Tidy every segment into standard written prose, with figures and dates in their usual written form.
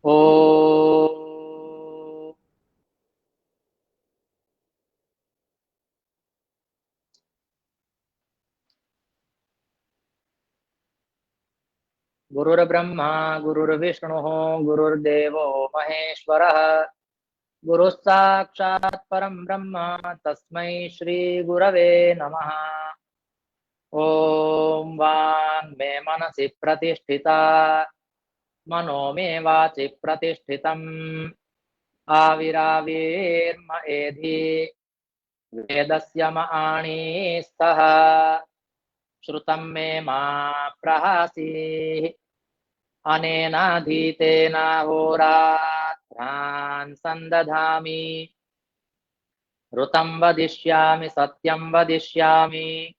ओ गुरुर्ब्रह्मा गुरुर्विष्णुः गुरुर्देवो महेश्वरः गुरुः साक्षात् परं ब्रह्म तस्मै श्री गुरवे नमः। ॐ वाङ् मे मनसि प्रतिष्ठिता मनो मे वाचि प्रतिष्ठितम् आविराविर्म एधि वेदस्य म आणीस्तः श्रुतं मे मा प्रहासीः अनेनाधीतेन होरात्रान् सन्दधामि ऋतं वदिष्यामि सत्यं वदिष्यामि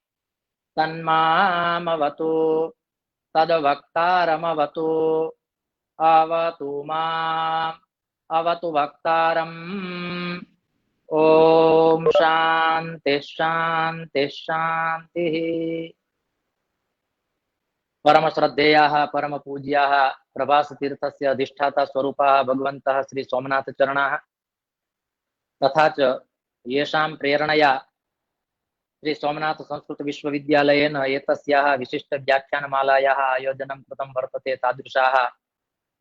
तन्मामवतु तद्वक्तारमवतु अवतु माम् अवतु वक्तारम्। ॐ शान्ति शान्ति शान्तिः। परम श्रद्धेयाः परम पूज्याः प्रभासतीर्थस्य अधिष्ठाता स्वरूपाः भगवन्तः श्री सोमनाथ चरणाः तथा च येषां प्रेरणया श्री सोमनाथ संस्कृत विश्वविद्यालयेन एतस्याः विशिष्ट व्याख्यानमालायाः आयोजनं कृतं वर्तते तादृशाः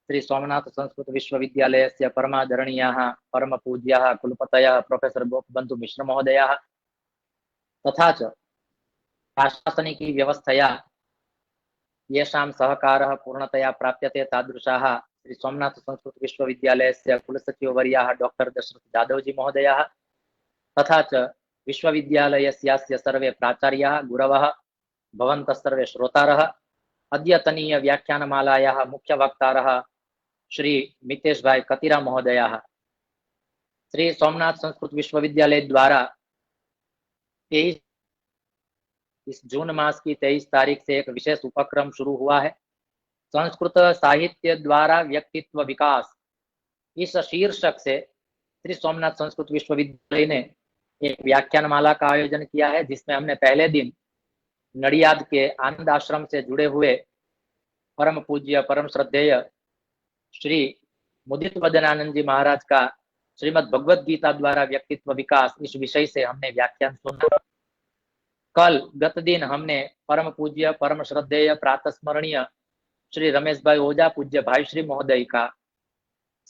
श्री सोमनाथ संस्कृत विश्वविद्यालयस्य परमादरणीयाः परम पूज्याः कुलपतयः प्रोफेसर गोपबंधु मिश्र महोदयाः तथा च शासनिकी व्यवस्थया येषां सहकारः पूर्णतया प्राप्यते तादृशाः श्री सोमनाथ संस्कृत विश्वविद्यालयस्य कुलसचिववर्याः डॉक्टर दशरथ जाधवजी महोदयाः तथा च विश्वविद्यालयस्यास्य सर्वे प्राचार्याः गुरवः भवन्तः सर्वे श्रोतारः अद्यतनीय व्याख्यानमालायाः मुख्यवक्तारः श्री मितेश भाई कतीरा महोदयाः श्री सोमनाथ संस्कृत विश्वविद्यालय द्वारा 23 इस जून मास की 23 तारीख से एक विशेष उपक्रम शुरू हुआ है। संस्कृत साहित्य द्वारा व्यक्तित्व विकास इस शीर्षक से श्री सोमनाथ संस्कृत विश्वविद्यालय ने एक व्याख्यानमाला का आयोजन किया है, जिसमें हमने पहले दिन नडियाद के आनंद आश्रम से जुड़े हुए परम पूज्य परम श्रद्धेय श्री मुदित वदनानंद जी महाराज का श्रीमद् भगवद गीता द्वारा व्यक्तित्व विकास इस विषय से हमने व्याख्यान सुना। कल गत दिन हमने परम पूज्य परम श्रद्धेय प्रातस्मरणीय श्री रमेश भाई ओझा पूज्य भाई श्री महोदय का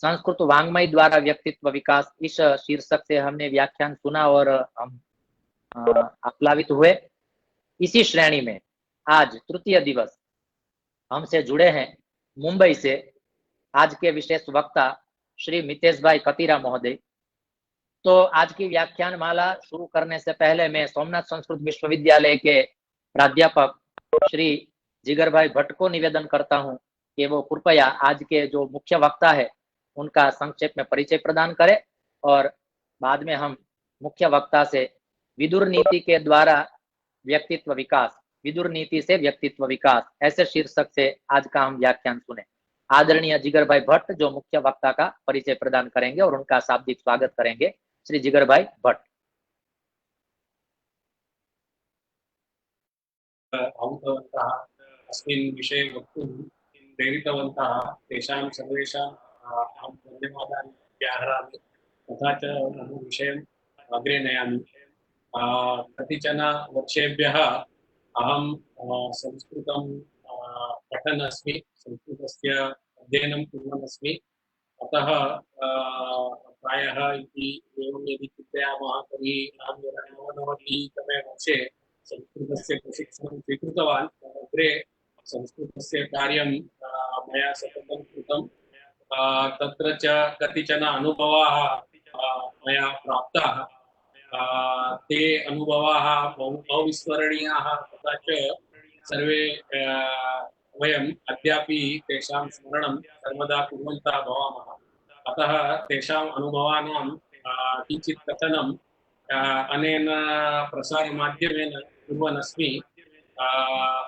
संस्कृत वांग्मय द्वारा व्यक्तित्व विकास इस शीर्षक से हमने व्याख्यान सुना और हम आप्लावित हुए। इसी श्रेणी में आज तृतीय दिवस हमसे जुड़े हैं मुंबई से आज के विशेष वक्ता श्री मितेश भाई कतीरा महोदय। तो आज की व्याख्यान माला शुरू करने से पहले मैं सोमनाथ संस्कृत विश्वविद्यालय के प्राध्यापक श्री जिगर भाई भट्ट को निवेदन करता हूं कि वो कृपया आज के जो मुख्य वक्ता है उनका संक्षेप में परिचय प्रदान करें और बाद में हम मुख्य वक्ता से विदुर नीति के द्वारा व्यक्तित्व विकास, विदुर नीति से व्यक्तित्व विकास ऐसे शीर्षक से आज का हम व्याख्यान सुने। आदरणीय जिगर भाई भट्ट जो मुख्य वक्ता का परिचय प्रदान करेंगे और उनका शाब्दिक स्वागत करेंगे। श्री जिगर भाई भट्ट। आहूतवन्तः अस्मिन् विषये वक्तुं प्रेरितवन्तः तेषां सर्वेषाम् अहं धन्यवादान् व्याहरामि तथा च मम विषयम् अग्रे नयामि। कतिचन वर्षेभ्यः अहं संस्कृतं पठन् अस्मि, संस्कृतस्य अध्ययनं कुर्वन् अस्मि। अतः प्रायः इति एवं यदि चिन्तयामः तर्हि अहं 1999तमे वर्षे संस्कृतस्य प्रशिक्षणं स्वीकृतवान्। अग्रे संस्कृतस्य कार्यं मया सततं कृतं। तत्र च कतिचन अनुभवाः मया प्राप्ताः। ते अनुभवाः बहु अविस्मरणीयाः तथा च सर्वे वयम् अद्यापि तेषां स्मरणं सर्वदा कुर्वन्तः भवामः। अतः तेषाम् अनुभवानां किञ्चित् कथनं अनेन प्रसारमाध्यमेन कुर्वन् अस्मि।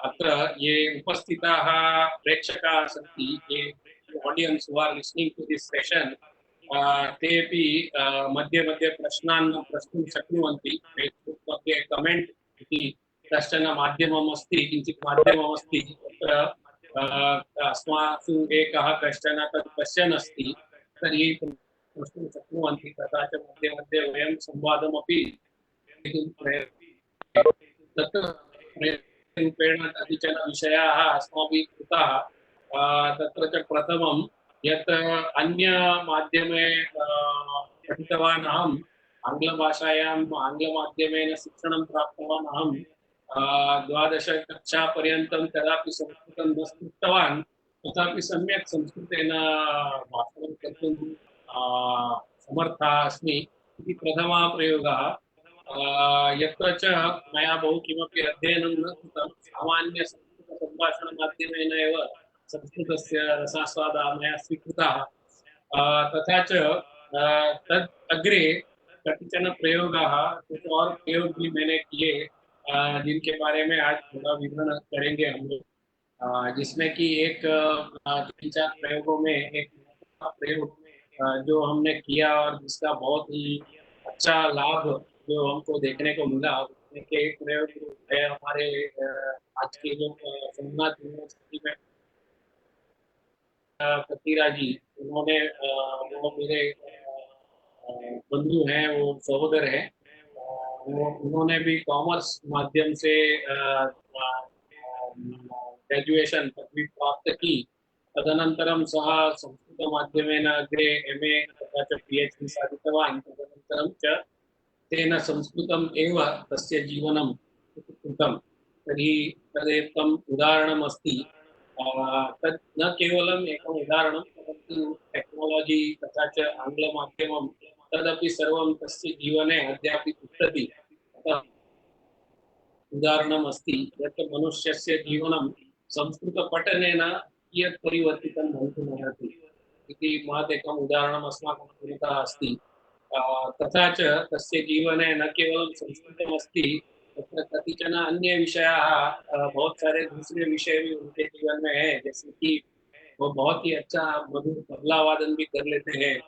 अत्र ये उपस्थिताः प्रेक्षकाः सन्ति, ये ऑडियन्स् हू आर् लिस्निङ्ग् टु दिस् सेशन्, तेपि मध्ये मध्ये प्रश्नान् प्रष्टुं शक्नुवन्ति। फेस्बुक् मध्ये कमेण्ट् इति कश्चन माध्यमम् अस्ति, किञ्चित् माध्यमम् अस्ति, तत्र अस्मासु एकः कश्चन तत् पश्यन् अस्ति तर्हि प्रष्टुं शक्नुवन्ति। तथा च मध्ये मध्ये वयं संवादमपि कर्तुं तत्र रूपेण कतिचन विषयाः अस्माभिः कृताः। तत्र च प्रथमं यत् अन्यमाध्यमे पठितवान् अहम्, आङ्ग्लभाषायाम् आङ्ग्लमाध्यमेन शिक्षणं प्राप्तवान् अहं। द्वादशकक्षापर्यन्तं कदापि संस्कृतं न स्पृष्टवान्, तथापि सम्यक् संस्कृतेन भाषणं कर्तुं समर्थः अस्मि इति प्रथमः प्रयोगः। यत्र च मया बहु किमपि अध्ययनं न कृतं, सामान्यसंस्कृतसम्भाषणमाध्यमेन एव संस्कृतस्य रसास्वादः मया स्वीकृतः। तथा च तद् अग्रे कतिचन प्रयोगाः, कुछ और प्रयोग भी मैंने किए, जिनके बारे में आज थोड़ा विवरण करेंगे हम लोग। जिसमें कि एक 3-4 प्रयोगों में एक प्रयोग जो हमने किया और जिसका बहुत ही अच्छा लाभ जो हमको देखने को मिला, उसमें के एक प्रयोग है हमारे आज के जो सोमनाथ यूनिवर्सिटी में कतीरा जी, उन्होंने वो मेरे बंधु हैं, वो सहोदर हैं। वो उन्होंने भी कॉमर्स माध्यम से ग्रेजुएशन पदवी प्राप्त की। तदनन्तरं सः संस्कृतमाध्यमेन अग्रे MA तथा च PhD साधितवान्। तदनन्तरं च तेन संस्कृतम् एव तस्य जीवनं कृतं। तर्हि तदेकम् उदाहरणमस्ति। तत् न केवलम् एकम् उदाहरणं, परन्तु टेक्नालजि तथा च आङ्ग्लमाध्यमं तदपि सर्वं तस्य जीवने अद्यापि तिष्ठति। अतः उदाहरणम् अस्ति यत् मनुष्यस्य जीवनं संस्कृतपठनेन कियत् परिवर्तितं भवितुमर्हति इति महत् एकम् उदाहरणम् अस्माकं पुरतः अस्ति। तथा च तस्य जीवने न केवलं संस्कृतमस्ति, तत्र कतिचन अन्य विषयाः, बहुत सारे दूसरे विषय भी उनके जीवन में है। जैसे कि वो बहुत ही अच्छा मधुर तबला वादन भी कर लेते हैं,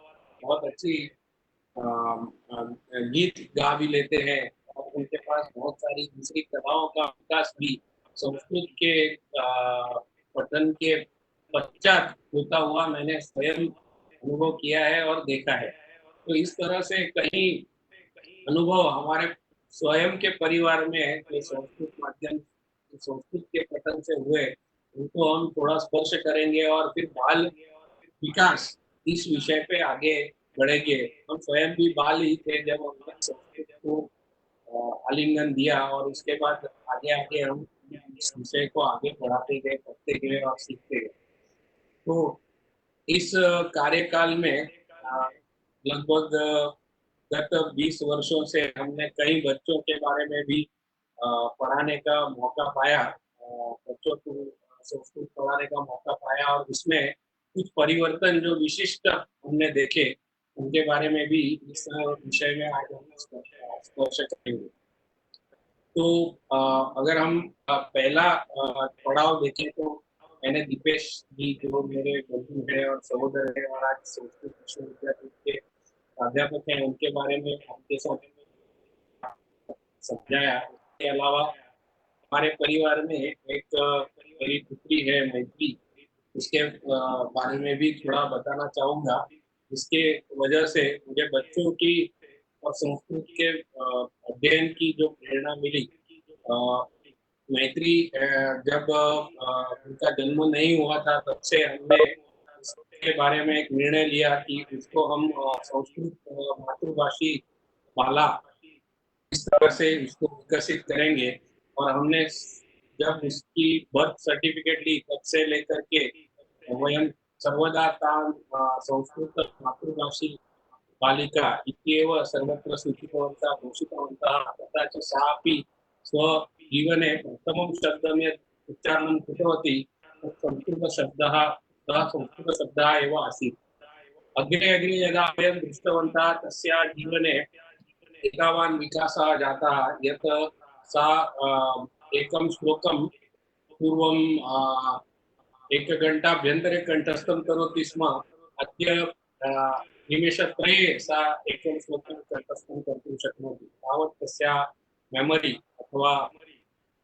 बहुत अच्छी गीत गा भी लेते हैं, और उनके पास बहुत सारी दूसरी कलाओं का विकास भी संस्कृत के पठन के पश्चात होता हुआ मैंने स्वयं अनुभव किया है और देखा है। तो इस तरह से कहीं अनुभव हमारे स्वयं के परिवार में है जो संस्कृत माध्यम संस्कृत के पठन से हुए, उनको हम थोड़ा स्पर्श करेंगे और फिर बाल विकास इस विषय पे आगे बढ़ेंगे। हम स्वयं भी बाल ही थे जब हमने संस्कृत को आलिंगन दिया, और उसके बाद आगे आगे हम इस विषय को आगे बढ़ाते गए, पढ़ते गए और सीखते गए। तो इस कार्यकाल में लगभग गत 20 वर्षों से हमने कई बच्चों के बारे में भी पढ़ाने का मौका पाया, बच्चों को संस्कृत पढ़ाने का मौका पाया, और उसमें कुछ परिवर्तन जो विशिष्ट हमने देखे, उनके बारे में भी इस विषय में आज हम स्पर्श करेंगे। तो अगर हम पहला पड़ाव देखें तो मैंने दीपेश जी जो मेरे बंधु हैं और सहोदर हैं और आज संस्कृत विश्वविद्यालय के प्राध्यापक हैं, उनके बारे में आपके साथ समझाया। इसके अलावा हमारे परिवार में एक मेरी पुत्री है मैत्री, उसके बारे में भी थोड़ा बताना चाहूँगा। इसके वजह से मुझे बच्चों की और संस्कृत के अध्ययन की जो प्रेरणा मिली। मैत्री जब उनका जन्म नहीं हुआ था, तब से हमने इसके बारे में एक निर्णय लिया कि उसको हम संस्कृत मातृभाषी बाला इस तरह से उसको विकसित करेंगे। और हमने जब उसकी बर्थ सर्टिफिकेट ली, तब से लेकर के वयं सर्वदा तां संस्कृत मातृभाषी बालिका इत्येव सर्वत्र सूचितवन्तः घोषितवन्तः। तथा च सा अपि स्वजीवने प्रथमं शब्दं यत् उच्चारणं कृतवती तत् संस्कृतशब्दः, सः संस्कृतशब्दः एव आसीत्। अग्रे अग्रे यदा वयं दृष्टवन्तः तस्याः जीवने एतावान् विकासः जातः यत् सा एकं श्लोकं पूर्वं एकघण्टाभ्यन्तरे कण्ठस्थं करोति स्म। अद्य निमेषत्रये सा एकं श्लोकं कण्ठस्थं कर्तुं शक्नोति। तावत् तस्याः मेमरि अथवा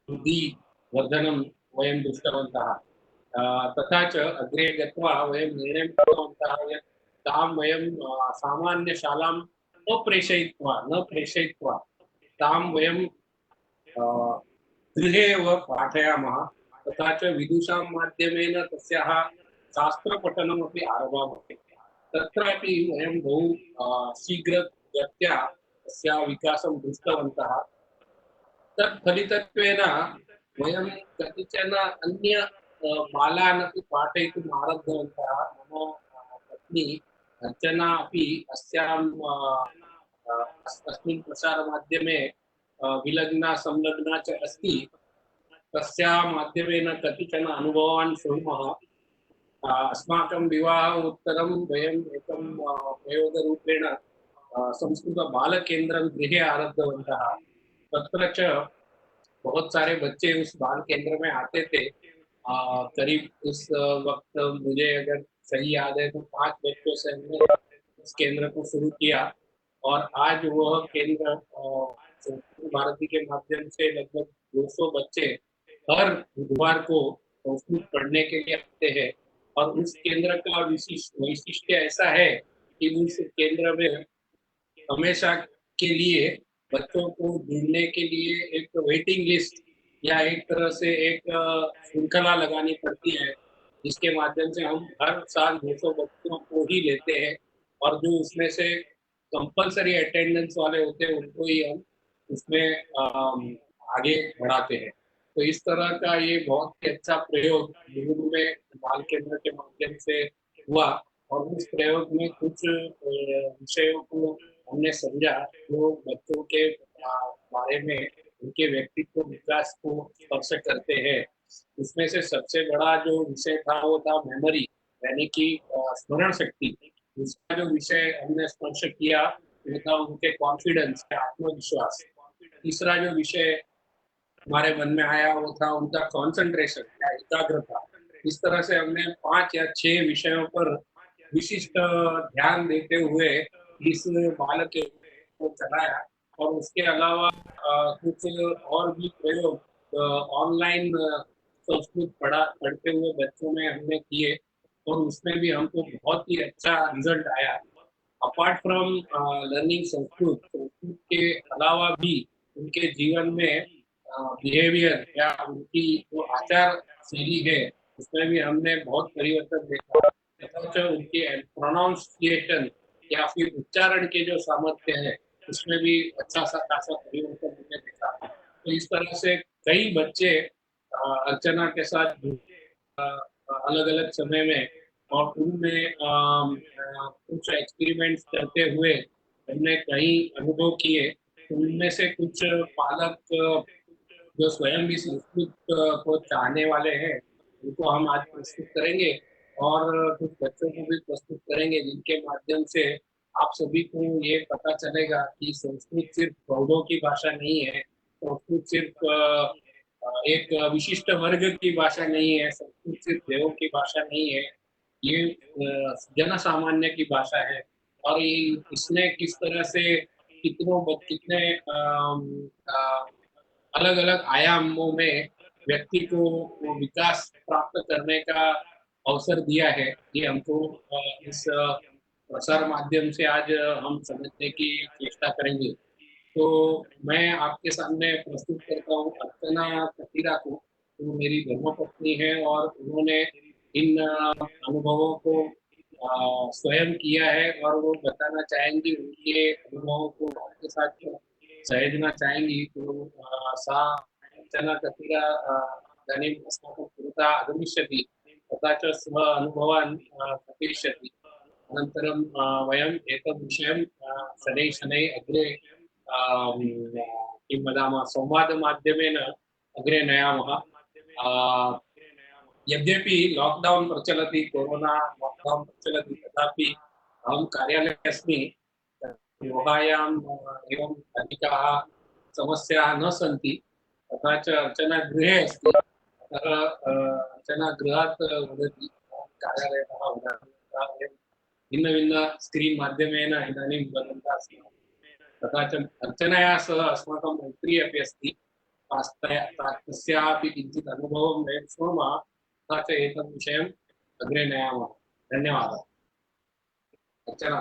बुद्धिवर्धनं वयं दृष्टवन्तः। तथा च अग्रे गत्वा वयं निर्णयं कृतवन्तः यत् तां वयं सामान्यशालां न प्रेषयित्वा तां वयं गृहे एव पाठयामः। तथा च विदुषां माध्यमेन तस्याः शास्त्रपठनमपि आरभामहे। तत्रापि वयं बहु शीघ्रगत्या तस्याः विकासं दृष्टवन्तः। तत्फलितत्वेन वयं कतिचन अन्य बालान् अपि पाठयितुम् आरब्धवन्तः। मम पत्नी अर्चना अपि अस्मिन् प्रसारमाध्यमे विलग्ना संलग्ना च अस्ति। तस्याः माध्यमेन कतिचन अनुभवान् शृणुमः। अस्माकं विवाहोत्तरं वयम् एकं प्रयोगरूपेण संस्कृतबालकेन्द्रं गृहे आरब्धवन्तः। तत्र च बहुत सारे बच्चे उस बाल केंद्र में आते थे। करीब उस वक्त मुझे अगर सही याद है तो 5 बच्चों से हमने उस केंद्र को शुरू किया और आज वह केंद्र संस्कृत भारती के माध्यम से लगभग 200 बच्चे हर बुधवार को संस्कृत पढ़ने के लिए आते हैं। और उस केंद्र का विशिष्ट वैशिष्ट्य ऐसा है कि उस केंद्र में हमेशा के लिए बच्चों को जुड़ने के लिए एक वेटिंग लिस्ट या एक तरह से एक श्रृंखला लगानी पड़ती है, जिसके माध्यम से हम हर साल 200 बच्चों को ही लेते हैं और जो उसमें से कंपलसरी अटेंडेंस वाले होते हैं उनको ही हम उसमें आगे बढ़ाते हैं। तो इस तरह का ये बहुत ही अच्छा प्रयोग गुरु में बाल केंद्र के माध्यम से हुआ और उस प्रयोग में कुछ विषयों को हमने समझा जो बच्चों के बारे में उनके व्यक्तित्व विकास को स्पर्श करते हैं। उसमें से सबसे बड़ा जो विषय था वो था मेमोरी, यानी कि स्मरण शक्ति। उसका जो विषय हमने स्पर्श किया वो था उनके कॉन्फिडेंस, आत्मविश्वास। तीसरा जो विषय हमारे मन में आया वो था उनका कंसंट्रेशन या एकाग्रता। इस तरह से हमने 5 या 6 विषयों पर विशिष्ट ध्यान देते हुए इस बालक के को चलाया। और उसके अलावा कुछ और भी प्रयोग ऑनलाइन संस्कृत पढ़ते हुए बच्चों में हमने किए और उसमें भी हमको बहुत ही अच्छा रिजल्ट आया। अपार्ट फ्रॉम लर्निंग संस्कृत के अलावा भी उनके जीवन में बिहेवियर या उनकी जो आचार शैली है उसमें भी हमने बहुत परिवर्तन देखा। तथा उनकी प्रोनाउंसिएशन या फिर उच्चारण के जो सामर्थ्य है उसमें भी अच्छा सा खासा परिवर्तन हमने देखा। तो इस तरह से कई बच्चे अर्चना के साथ अलग अलग समय में और उनमें कुछ एक्सपेरिमेंट्स करते हुए हमने कई अनुभव किए। उनमें से कुछ पालक जो स्वयं भी संस्कृत को चाहने वाले हैं उनको हम आज प्रस्तुत करेंगे और कुछ बच्चों को भी प्रस्तुत करेंगे जिनके माध्यम से आप सभी को ये पता चलेगा कि संस्कृत सिर्फ प्रौढ़ों की भाषा नहीं है। संस्कृत सिर्फ एक विशिष्ट वर्ग की भाषा नहीं है। संस्कृत सिर्फ देवों की भाषा नहीं है। ये जन सामान्य की भाषा है। और ये इसने किस तरह से कितने अलग अलग आयामों में व्यक्ति को विकास प्राप्त करने का अवसर दिया है, ये हमको इस प्रसार माध्यम से आज हम समझने की चेष्टा करेंगे। तो मैं आपके सामने प्रस्तुत करता हूँ अर्चना कतीरा को। वो मेरी धर्मपत्नी है और उन्होंने इन अनुभवों को स्वयं किया है और वो बताना चाहेंगी उनके अनुभवों को आपके साथ सहेजना चाहेंगी। तो सा अर्चना कतीरा इदानीम् अस्माकं पुरतः आगमिष्यति तथा च स्व अनुभवान् कथयिष्यति। अनन्तरं वयम् एतद् विषयं शनैः शनैः अग्रे किं वदामः संवादमाध्यमेन अग्रे नयामः। यद्यपि लॉकडाउन प्रचलति, कोरोना लॉकडाउन प्रचलति, तथापि अहं कार्यालये अस्मि। गृहायाम् एवम् अधिकाः समस्याः न सन्ति। तथा च अर्चना गृहे अस्ति। अतः अर्चना गृहात् वदति, कार्यालयतः वदामि। भिन्न स्क्रीन् माध्यमेन इदानीं वदन्तः स्मः। तथा च अर्चनया सह अस्माकं मैत्री अपि अस्ति। तस्यापि किञ्चित् अनुभवं वयं शृणुमः। तथा च एतत् विषयम् अग्रे नयामः। धन्यवादः। अर्चना।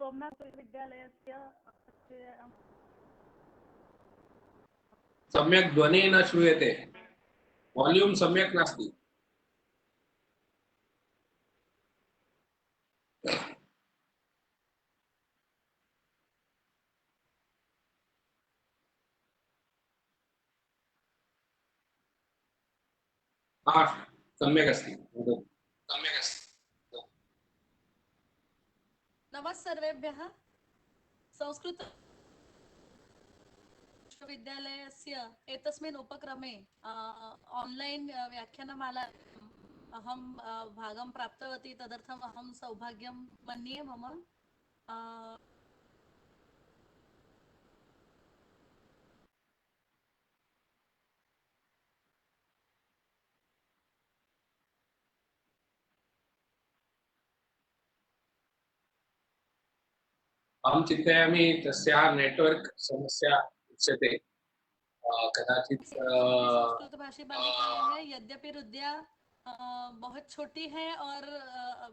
सोमनाथ विद्यालयस्य सम्यक् ध्वनिः न श्रूयते, वाल्यूम् सम्यक् नास्ति। हाँ, सम्यक् अस्ति। सम्यक् अस्ति। नमः सर्वेभ्यः। संस्कृत विश्वविद्यालयस्य एतस्मिन् उपक्रमे ऑनलाइन व्याख्यानमाला अहं भागं प्राप्तवती। तदर्थम् अहं सौभाग्यं मन्ये मम। अहं चिन्तयामि तस्याः नेटवर्क् समस्या उच्यते। कदाचित् संस्कृत भाषी बालिकाएं हैं, यद्यपि रुद्या बहुत छोटी है और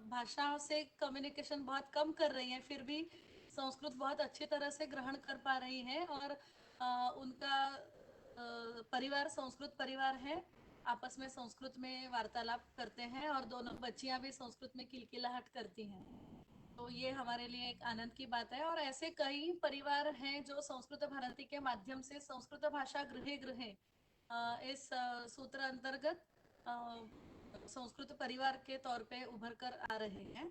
भाषाओं से कम्युनिकेशन बहुत कम कर रही है, फिर भी संस्कृत बहुत अच्छी तरह से ग्रहण कर पा रही है। और उनका परिवार संस्कृत परिवार है, आपस में संस्कृत में वार्तालाप करते हैं और दोनों बच्चियां भी संस्कृत में किलकिलाहट करती हैं। तो ये हमारे लिए एक आनंद की बात है। और ऐसे कई परिवार हैं जो संस्कृत भारती के माध्यम से संस्कृत भाषा गृहे गृहे इस सूत्र अंतर्गत संस्कृत परिवार के तौर पे उभर कर आ रहे हैं।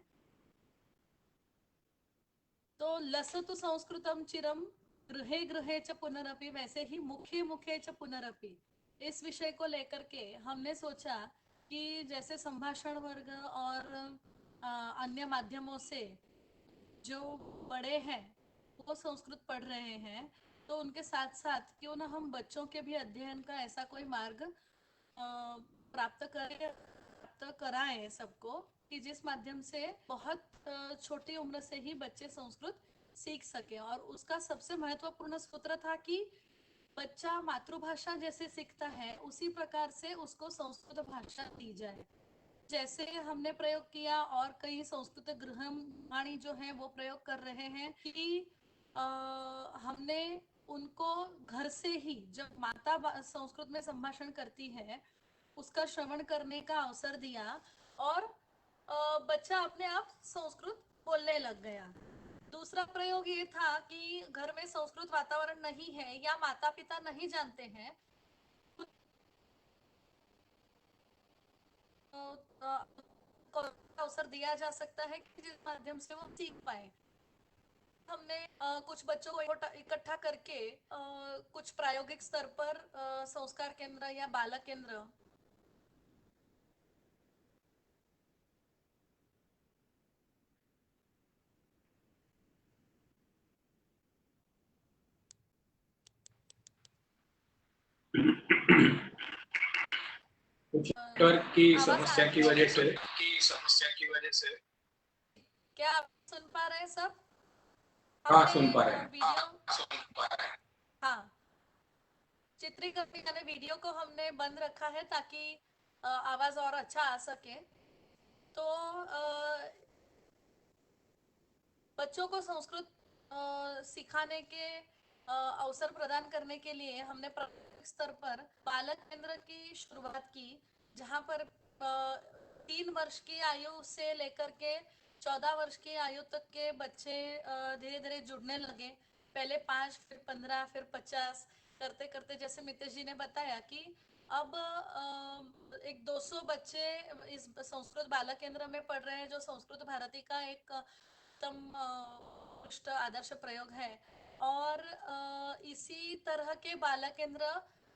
तो लसतु संस्कृतम चिरम गृहे गृहे च पुनरपि, वैसे ही मुखे मुखे च पुनरपि, इस विषय को लेकर के हमने सोचा कि जैसे संभाषण वर्ग और अन्य माध्यमों से जो बड़े हैं वो संस्कृत पढ़ रहे हैं, तो उनके साथ साथ क्यों ना हम बच्चों के भी अध्ययन का ऐसा कोई मार्ग प्राप्त कराएं सबको, कि जिस माध्यम से बहुत छोटी उम्र से ही बच्चे संस्कृत सीख सके। और उसका सबसे महत्वपूर्ण सूत्र था कि बच्चा मातृभाषा जैसे सीखता है उसी प्रकार से उसको संस्कृत भाषा दी जाए। जैसे हमने प्रयोग किया और कई संस्कृत गृहवाणी जो है वो प्रयोग कर रहे हैं कि हमने उनको घर से ही, जब माता संस्कृत में संभाषण करती है, उसका श्रवण करने का अवसर दिया और बच्चा अपने आप संस्कृत बोलने लग गया। दूसरा प्रयोग ये था कि घर में संस्कृत वातावरण नहीं है या माता पिता नहीं जानते हैं, अवसर दिया जा सकता है कि जिस माध्यम से वो सीख पाए। हमने कुछ बच्चों को इकट्ठा करके कुछ प्रायोगिक स्तर पर संस्कार केंद्र या बालक केंद्र नेटवर्क की समस्या की वजह से क्या आप सुन पा रहे हैं सब? हाँ, सुन पा रहे हैं। वीडियो हाँ, चित्रीकरण यानी वीडियो को हमने बंद रखा है ताकि आवाज और अच्छा आ सके। तो बच्चों को संस्कृत सिखाने के अवसर प्रदान करने के लिए हमने प्राथमिक स्तर पर बालक केंद्र की शुरुआत की, जहां पर 3 वर्ष की आयु से लेकर के 14 वर्ष की आयु तक के बच्चे धीरे धीरे जुड़ने लगे। पहले 5, फिर 15, फिर 50 करते करते, जैसे मितेश जी ने बताया कि अब एक 200 बच्चे इस संस्कृत बालक केंद्र में पढ़ रहे हैं, जो संस्कृत भारती का एक उत्कृष्ट आदर्श प्रयोग है। और इसी तरह के बालक केंद्र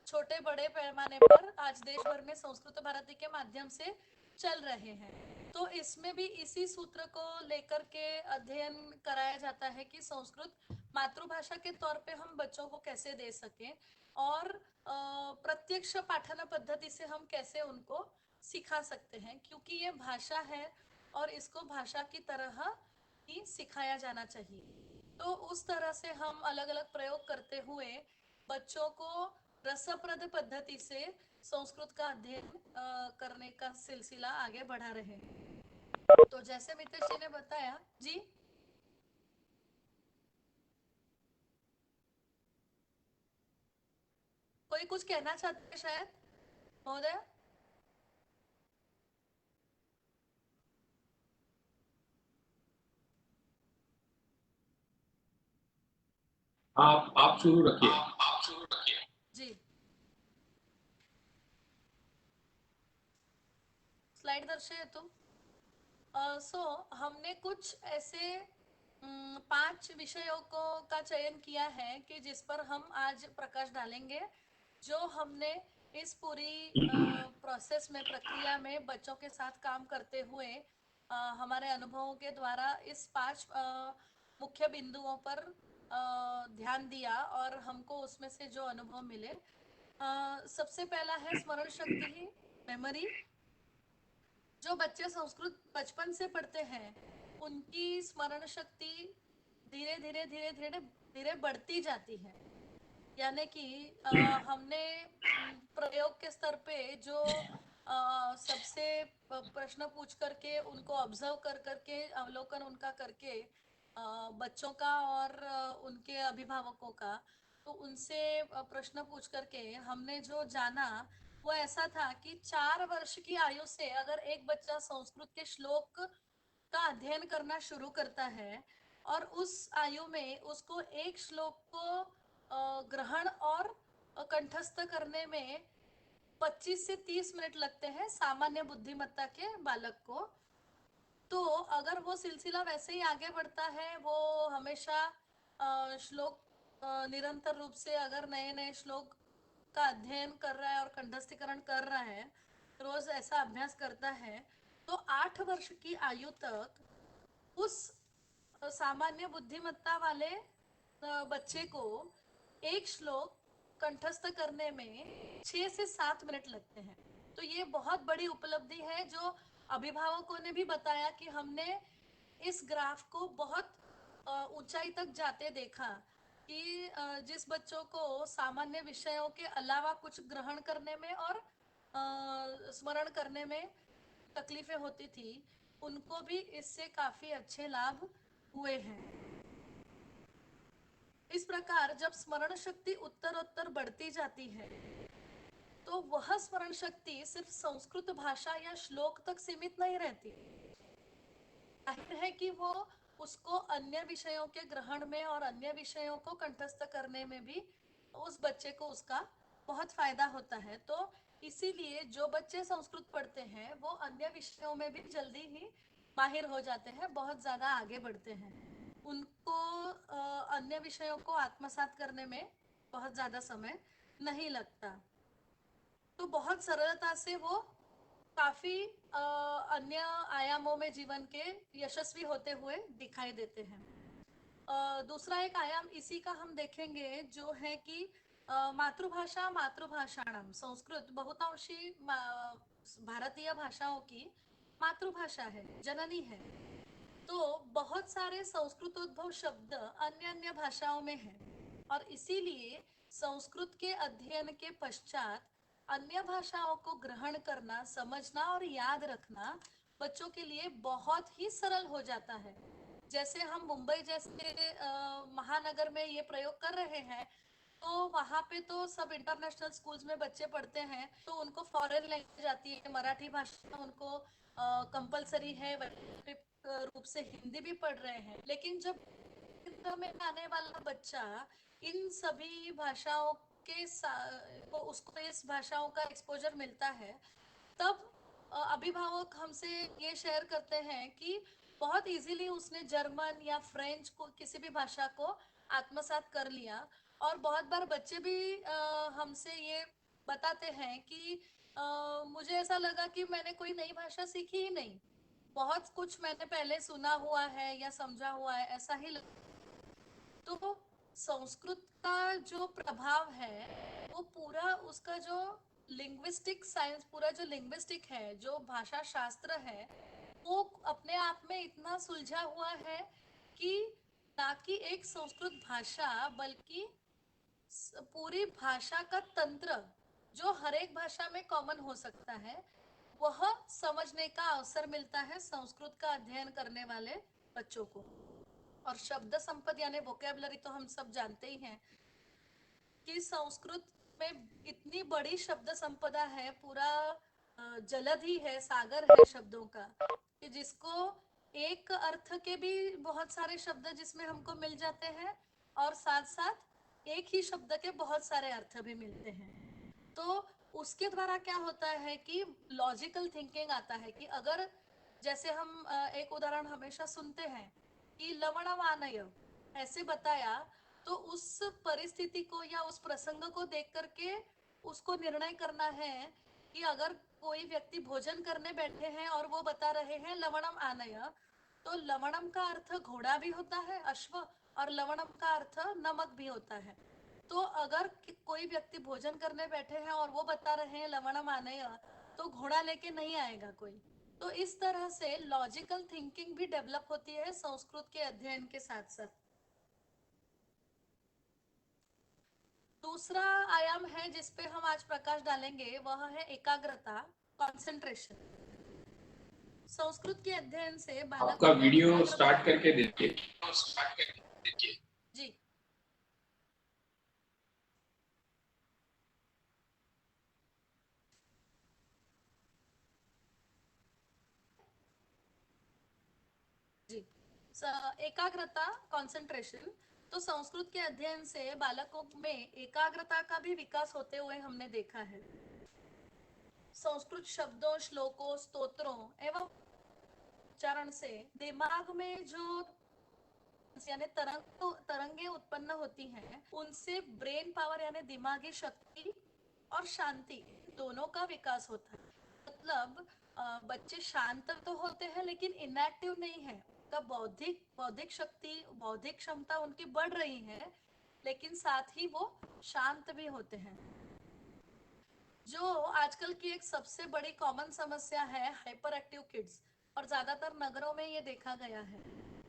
छोटे बड़े पैमाने पर आज देश भर में संस्कृत भारती के माध्यम से चल रहे हैं। तो इसमें भी इसी सूत्र को लेकर के अध्ययन कराया जाता है कि संस्कृत मातृभाषा के तौर पे हम बच्चों को कैसे दे सकें और प्रत्यक्ष पाठन पद्धति से हम कैसे उनको सिखा सकते हैं, क्योंकि ये भाषा है और इसको भाषा की तरह ही सिखाया जाना चाहिए। तो उस तरह से हम अलग अलग प्रयोग करते हुए बच्चों को रसप्रद पद्धति से संस्कृत का अध्ययन करने का सिलसिला आगे बढ़ा रहे हैं। तो जैसे मितेश जी ने बताया जी, कोई कुछ कहना चाहते हैं शायद महोदय? आप शुरू रखिए। जी, स्लाइड दर्शयतु। हमने कुछ ऐसे 5 विषयों को का चयन किया है कि जिस पर हम आज प्रकाश डालेंगे, जो हमने इस पूरी प्रोसेस में, प्रक्रिया में बच्चों के साथ काम करते हुए हमारे अनुभवों के द्वारा इस 5 मुख्य बिंदुओं पर ध्यान दिया और हमको उसमें से जो अनुभव मिले, सबसे पहला है स्मरण शक्ति ही, मेमोरी। जो बच्चे संस्कृत बचपन से पढ़ते हैं उनकी स्मरण शक्ति धीरे धीरे धीरे धीरे धीरे बढ़ती जाती है। यानी कि हमने प्रयोग के स्तर पे जो सबसे प्रश्न पूछ करके उनको ऑब्जर्व कर करके, अवलोकन उनका करके बच्चों का और उनके अभिभावकों का, तो उनसे प्रश्न पूछ करके हमने जो जाना वो ऐसा था कि 4 वर्ष की आयु से अगर एक बच्चा संस्कृत के श्लोक का अध्ययन करना शुरू करता है और उस आयु में उसको एक श्लोक को ग्रहण और कंठस्थ करने में 25 से 30 मिनट लगते हैं सामान्य बुद्धिमत्ता के बालक को, तो अगर वो सिलसिला वैसे ही आगे बढ़ता है, वो हमेशा श्लोक निरंतर रूप से अगर नए नए श्लोक का अध्ययन कर रहा है और कंठस्थीकरण कर रहा है, रोज ऐसा अभ्यास करता है, तो 8 वर्ष की आयु तक उस सामान्य बुद्धिमत्ता वाले बच्चे को एक श्लोक कंठस्थ करने में 6 से 7 मिनट लगते हैं। तो ये बहुत बड़ी उपलब्धि है जो अभिभावकों ने भी बताया कि हमने इस ग्राफ को बहुत ऊंचाई तक जाते देखा कि जिस बच्चों को सामान्य विषयों के अलावा कुछ ग्रहण करने में और स्मरण करने में तकलीफें होती थी, उनको भी इससे काफी अच्छे लाभ हुए हैं। इस प्रकार जब स्मरण शक्ति उत्तरोत्तर बढ़ती जाती है तो वह स्मरण शक्ति सिर्फ संस्कृत भाषा या श्लोक तक सीमित नहीं रहती। जाहिर है कि वो उसको अन्य विषयों के ग्रहण में और अन्य विषयों को कंठस्थ करने में भी उस बच्चे को उसका बहुत फायदा होता है। तो इसीलिए जो बच्चे संस्कृत पढ़ते हैं वो अन्य विषयों में भी जल्दी ही माहिर हो जाते हैं, बहुत ज्यादा आगे बढ़ते हैं। उनको अन्य विषयों को आत्मसात करने में बहुत ज्यादा समय नहीं लगता, तो बहुत सरलता से वो काफी अन्य आयामों में जीवन के यशस्वी होते हुए दिखाई देते हैं। दूसरा एक आयाम इसी का हम देखेंगे जो है कि मातृभाषा मातृभाषाणाम, संस्कृत बहुतांशी भारतीय भाषाओं की मातृभाषा है, जननी है। तो बहुत सारे संस्कृतोद्भव शब्द अन्य अन्य भाषाओं में हैं और इसीलिए संस्कृत के अध्ययन के पश्चात अन्य भाषाओं को ग्रहण करना, समझना और याद रखना बच्चों के लिए बहुत ही सरल हो जाता है। जैसे हम मुंबई जैसे महानगर में ये प्रयोग कर रहे हैं, तो वहाँ पे तो सब इंटरनेशनल स्कूल्स में बच्चे पढ़ते हैं, तो उनको फॉरेन लैंग्वेज आती है, मराठी भाषा उनको कंपलसरी है, रूप से हिंदी भी पढ़ रहे हैं। लेकिन जब में आने वाला बच्चा इन सभी भाषाओं के को उसको इस भाषाओं का एक्सपोजर मिलता है, तब अभिभावक हमसे ये शेयर करते हैं कि बहुत इजीली उसने जर्मन या फ्रेंच को, किसी भी भाषा को आत्मसात कर लिया। और बहुत बार बच्चे भी हमसे ये बताते हैं कि मुझे ऐसा लगा कि मैंने कोई नई भाषा सीखी ही नहीं, बहुत कुछ मैंने पहले सुना हुआ है या समझा हुआ है, ऐसा ही तो संस्कृत का जो प्रभाव है वो पूरा उसका जो लिंग्विस्टिक साइंस, पूरा जो लिंग्विस्टिक है, जो भाषा शास्त्र है, वो अपने आप में इतना सुलझा हुआ है कि ना कि एक संस्कृत भाषा, बल्कि पूरी भाषा का तंत्र जो हर एक भाषा में कॉमन हो सकता है, वह समझने का अवसर मिलता है संस्कृत का अध्ययन करने वाले बच्चों को। और शब्द संपद यानी वोकेबलरी तो हम सब जानते ही हैं कि संस्कृत में इतनी बड़ी शब्द संपदा है, पूरा जलधि है, सागर है शब्दों का, कि जिसको एक अर्थ के भी बहुत सारे शब्द जिसमें हमको मिल जाते हैं, और साथ साथ एक ही शब्द के बहुत सारे अर्थ भी मिलते हैं। तो उसके द्वारा क्या होता है कि लॉजिकल थिंकिंग आता है कि अगर, जैसे हम एक उदाहरण हमेशा सुनते हैं कि लवणमानय ऐसे बताया, तो उस परिस्थिति को या उस प्रसंग को देख करके उसको निर्णय करना है कि अगर कोई व्यक्ति भोजन करने बैठे हैं और वो बता रहे हैं लवणम आनय, तो लवणम का अर्थ घोड़ा भी होता है, अश्व, और लवणम का अर्थ नमक भी होता है। तो अगर कोई व्यक्ति भोजन करने बैठे हैं और वो बता रहे हैं लवणम आनय, तो घोड़ा लेके नहीं आएगा कोई। तो इस तरह से लॉजिकल थिंकिंग भी डेवलप होती है संस्कृत के अध्ययन के साथ साथ। दूसरा आयाम है जिस पे हम आज प्रकाश डालेंगे, वह है एकाग्रता, कंसंट्रेशन। संस्कृत के अध्ययन से आपका वीडियो स्टार्ट करके देखिए। जी। जी, एकाग्रता, कंसंट्रेशन। तो संस्कृत के अध्ययन से बालकों में एकाग्रता का भी विकास होते हुए हमने देखा है। संस्कृत शब्दों, श्लोकों, स्तोत्रों एवं उच्चारण से दिमाग में जो यानी तरंगे उत्पन्न होती हैं, उनसे ब्रेन पावर यानी दिमागी शक्ति और शांति दोनों का विकास होता है। मतलब बच्चे शांत तो होते हैं लेकिन इनएक्टिव नहीं है, का बौद्धिक शक्ति, बौद्धिक क्षमता उनकी बढ़ रही है, लेकिन साथ ही वो शांत भी होते हैं। जो आजकल की एक सबसे बड़ी कॉमन समस्या है, हाइपर एक्टिव किड्स, और ज्यादातर नगरों में ये देखा गया है।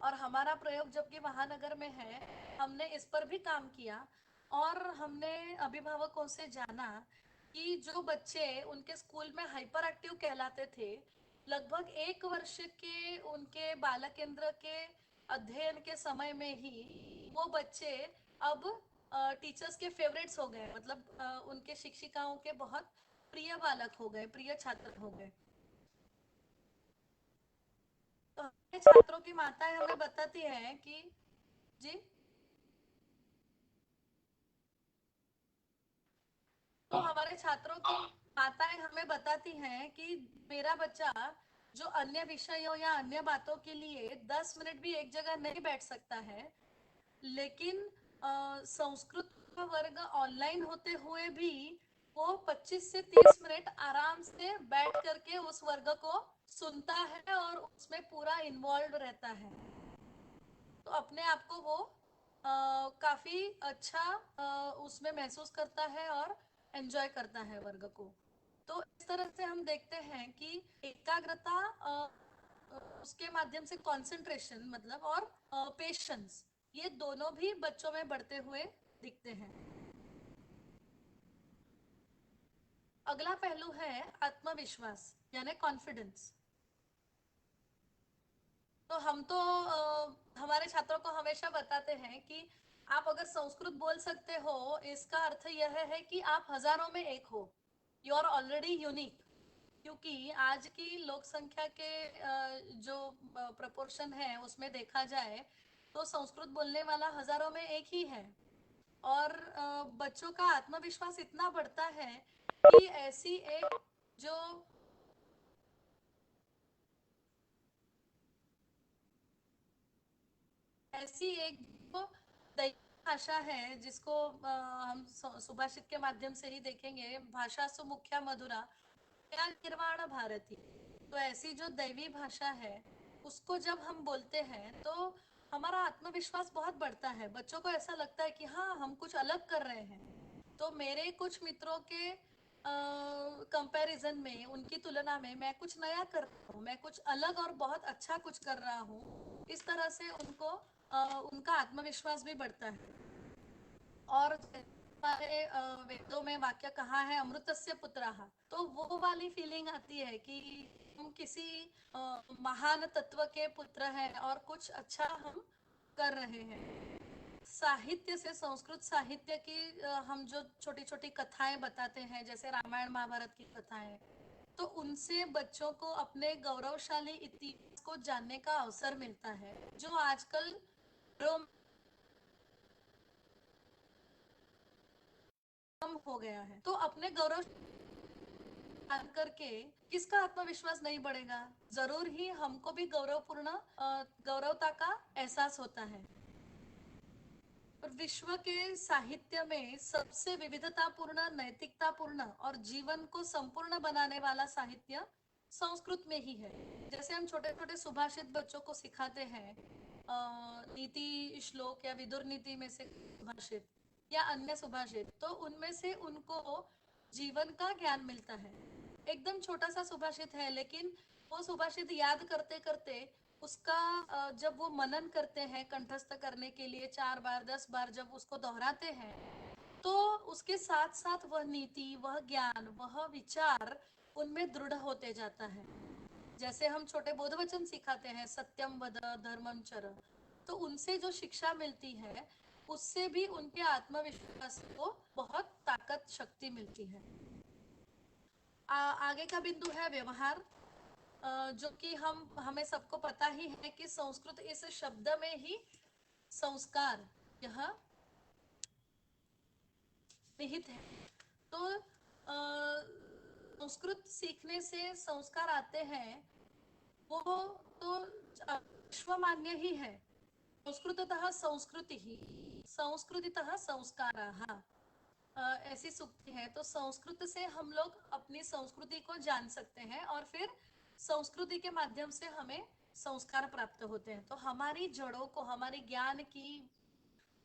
और हमारा प्रयोग जबकि महानगर में है, हमने इस पर भी काम किया और हमने अभिभावकों से जाना कि जो बच्चे उनके स्कूल में हाइपर एक्टिव कहलाते थे, लगभग 1 वर्ष के उनके बालक केंद्र के अध्ययन के समय में ही वो बच्चे अब टीचर्स के फेवरेट्स हो गए, मतलब उनके शिक्षिकाओं के बहुत प्रिय बालक हो गए, प्रिय छात्र हो गए। तो हमारे छात्रों की माताएं हमें बताती हैं कि जी, तो हमारे छात्रों की माताएं हमें बताती हैं कि मेरा बच्चा जो अन्य विषयों या अन्य बातों के लिए 10 मिनट भी एक जगह नहीं बैठ सकता है, लेकिन संस्कृत का वर्ग ऑनलाइन होते हुए भी वो 25 से 30 मिनट आराम से बैठ करके उस वर्ग को सुनता है और उसमें पूरा इन्वॉल्व रहता है। तो अपने आप को वो काफी अच्छा उसमें महसूस करता है और एंजॉय करता है वर्ग को। तो इस तरह से हम देखते हैं कि एकाग्रता, उसके माध्यम से कंसंट्रेशन मतलब, और पेशेंस, ये दोनों भी बच्चों में बढ़ते हुए दिखते हैं। अगला पहलू है आत्मविश्वास यानी कॉन्फिडेंस। तो हम तो हमारे छात्रों को हमेशा बताते हैं कि आप अगर संस्कृत बोल सकते हो, इसका अर्थ यह है कि आप हजारों में एक हो, यू आर ऑलरेडी यूनिक। क्योंकि आज की लोक संख्या के जो प्रपोर्शन है उसमें देखा जाए तो संस्कृत बोलने वाला हजारों में एक ही है। और बच्चों का आत्मविश्वास इतना बढ़ता है कि जो ऐसी एक जो दैनिक भाषा है जिसको हम सुभाषित के माध्यम से ही देखेंगे, भाषा सुमुख्या मधुरा क्या निर्वाण भारती। तो ऐसी जो दैवी भाषा है उसको जब हम बोलते हैं तो हमारा आत्मविश्वास बहुत बढ़ता है। बच्चों को ऐसा लगता है कि हाँ, हम कुछ अलग कर रहे हैं। तो मेरे कुछ मित्रों के कंपैरिजन में, उनकी तुलना में मैं कुछ नया कर रहा हूँ, मैं कुछ अलग और बहुत अच्छा कुछ कर रहा हूँ, इस तरह से उनको उनका आत्मविश्वास भी बढ़ता है। और हमारे वेदों में वाक्य कहा है अमृतस्य पुत्राः, तो वो वाली फीलिंग आती है कि हम किसी महान तत्व के पुत्र हैं और कुछ अच्छा हम कर रहे हैं। साहित्य से, संस्कृत साहित्य की हम जो छोटी छोटी कथाएं बताते हैं, जैसे रामायण महाभारत की कथाएं, तो उनसे बच्चों को अपने गौरवशाली इतिहास को जानने का अवसर मिलता है, जो आजकल कम हो गया है। तो अपने गौरव जान करके किसका आत्मविश्वास नहीं बढ़ेगा? जरूर ही हमको भी गौरवता का एहसास होता है। और विश्व के साहित्य में सबसे विविधतापूर्ण, नैतिकतापूर्ण और जीवन को संपूर्ण बनाने वाला साहित्य संस्कृत में ही है। जैसे हम छोटे छोटे सुभाषित बच्चों को सिखाते हैं, नीति श्लोक या विदुर नीति में से सुभाषित या अन्य सुभाषित, तो उनमें से उनको जीवन का ज्ञान मिलता है। एकदम छोटा सा सुभाषित है, लेकिन वो सुभाषित याद करते करते उसका जब वो मनन करते हैं कंठस्थ करने के लिए 4 बार 10 बार जब उसको दोहराते हैं, तो उसके साथ साथ वह नीति, वह ज्ञान, वह विचार उनमें दृढ़ होते जाता है। जैसे हम छोटे बोध वचन सिखाते हैं, सत्यम वद धर्मम चर, तो उनसे जो शिक्षा मिलती है उससे भी उनके आत्मविश्वास को बहुत ताकत, शक्ति मिलती है। आगे का बिंदु है व्यवहार, जो कि हमें सबको पता ही है कि संस्कृत इस शब्द में ही संस्कार यह निहित है। तो संस्कृत सीखने से संस्कार आते हैं, वो तो विश्वमान्य ही है। संस्कृततः संस्कृति ही, संस्कृतितः संस्काराः, ऐसी सूक्ति है। तो संस्कृत से हम लोग अपनी संस्कृति को जान सकते हैं और फिर संस्कृति के माध्यम से हमें संस्कार प्राप्त होते हैं। तो हमारी जड़ों को, हमारी ज्ञान की,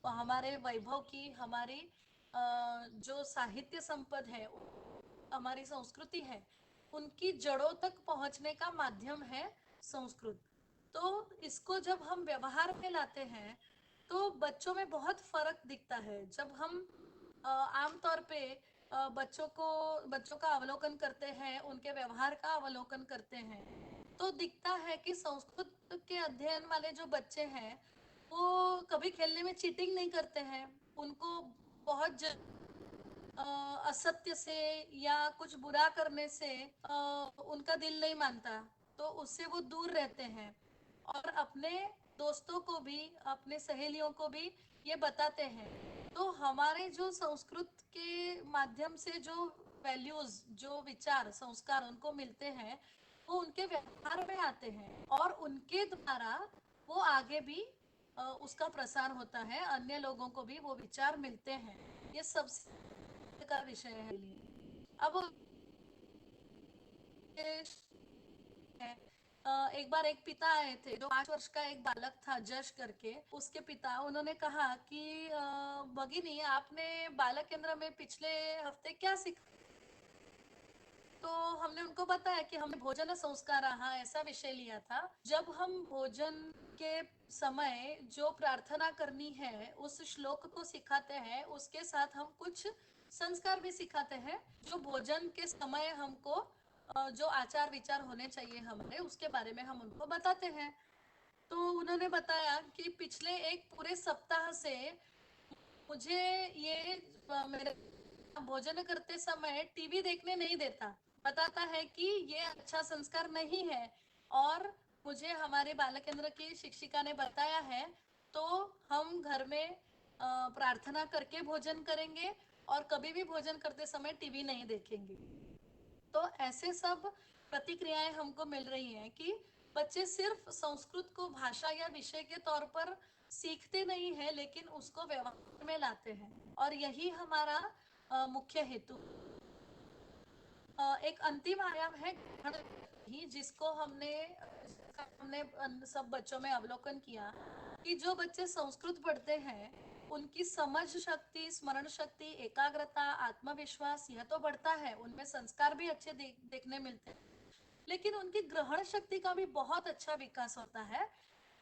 हमारे वैभव की, हमारी जो साहित्य संपद है, हमारी संस्कृति है, उनकी जड़ों तक पहुंचने का माध्यम है संस्कृत। तो इसको जब हम व्यवहार में लाते हैं तो बच्चों में बहुत फर्क दिखता है। जब हम आमतौर पे बच्चों का अवलोकन करते हैं, उनके व्यवहार का अवलोकन करते हैं, तो दिखता है कि संस्कृत के अध्ययन वाले जो बच्चे हैं वो कभी खेलने में चीटिंग नहीं करते हैं। उनको बहुत असत्य से या कुछ बुरा करने से उनका दिल नहीं मानता, तो उससे वो दूर रहते हैं और अपने दोस्तों को भी, अपने सहेलियों को भी ये बताते हैं। तो हमारे जो संस्कृत के माध्यम से जो वैल्यूज, जो विचार, संस्कार उनको मिलते हैं, वो उनके व्यवहार में आते हैं और उनके द्वारा वो आगे भी उसका प्रसार होता है, अन्य लोगों को भी वो विचार मिलते हैं। ये सबसे का विषय है। अब एक बार एक पिता आए थे, जो 5 वर्ष का एक बालक था, जश करके, उसके पिता, उन्होंने कहा कि भगिनी, आपने बालक केंद्र में पिछले हफ्ते क्या सीखा? तो हमने उनको बताया कि हमने भोजन संस्कार ऐसा विषय लिया था। जब हम भोजन के समय जो प्रार्थना करनी है उस श्लोक को सिखाते हैं, उसके साथ हम कुछ संस्कार भी सिखाते हैं, जो भोजन के समय हमको जो आचार विचार होने चाहिए हमारे, उसके बारे में हम उनको बताते हैं। तो उन्होंने बताया कि पिछले एक पूरे सप्ताह से मुझे ये मेरे भोजन करते समय टीवी देखने नहीं देता, बताता है कि ये अच्छा संस्कार नहीं है और मुझे हमारे बालक केंद्र की शिक्षिका ने बताया है, तो हम घर में प्रार्थना करके भोजन करेंगे और कभी भी भोजन करते समय टीवी नहीं देखेंगे। तो ऐसे सब प्रतिक्रियाएं हमको मिल रही हैं कि बच्चे सिर्फ संस्कृत को भाषा या विषय के तौर पर सीखते नहीं है, लेकिन उसको व्यवहार में लाते हैं, और यही हमारा मुख्य हेतु। एक अंतिम आयाम है ही, जिसको हमने सब बच्चों में अवलोकन किया कि जो बच्चे संस्कृत पढ़ते हैं उनकी समझ शक्ति, स्मरण शक्ति, एकाग्रता, आत्मविश्वास यह तो बढ़ता है, उनमें संस्कार भी अच्छे देखने मिलते हैं, लेकिन उनकी ग्रहण शक्ति का भी बहुत अच्छा विकास होता है।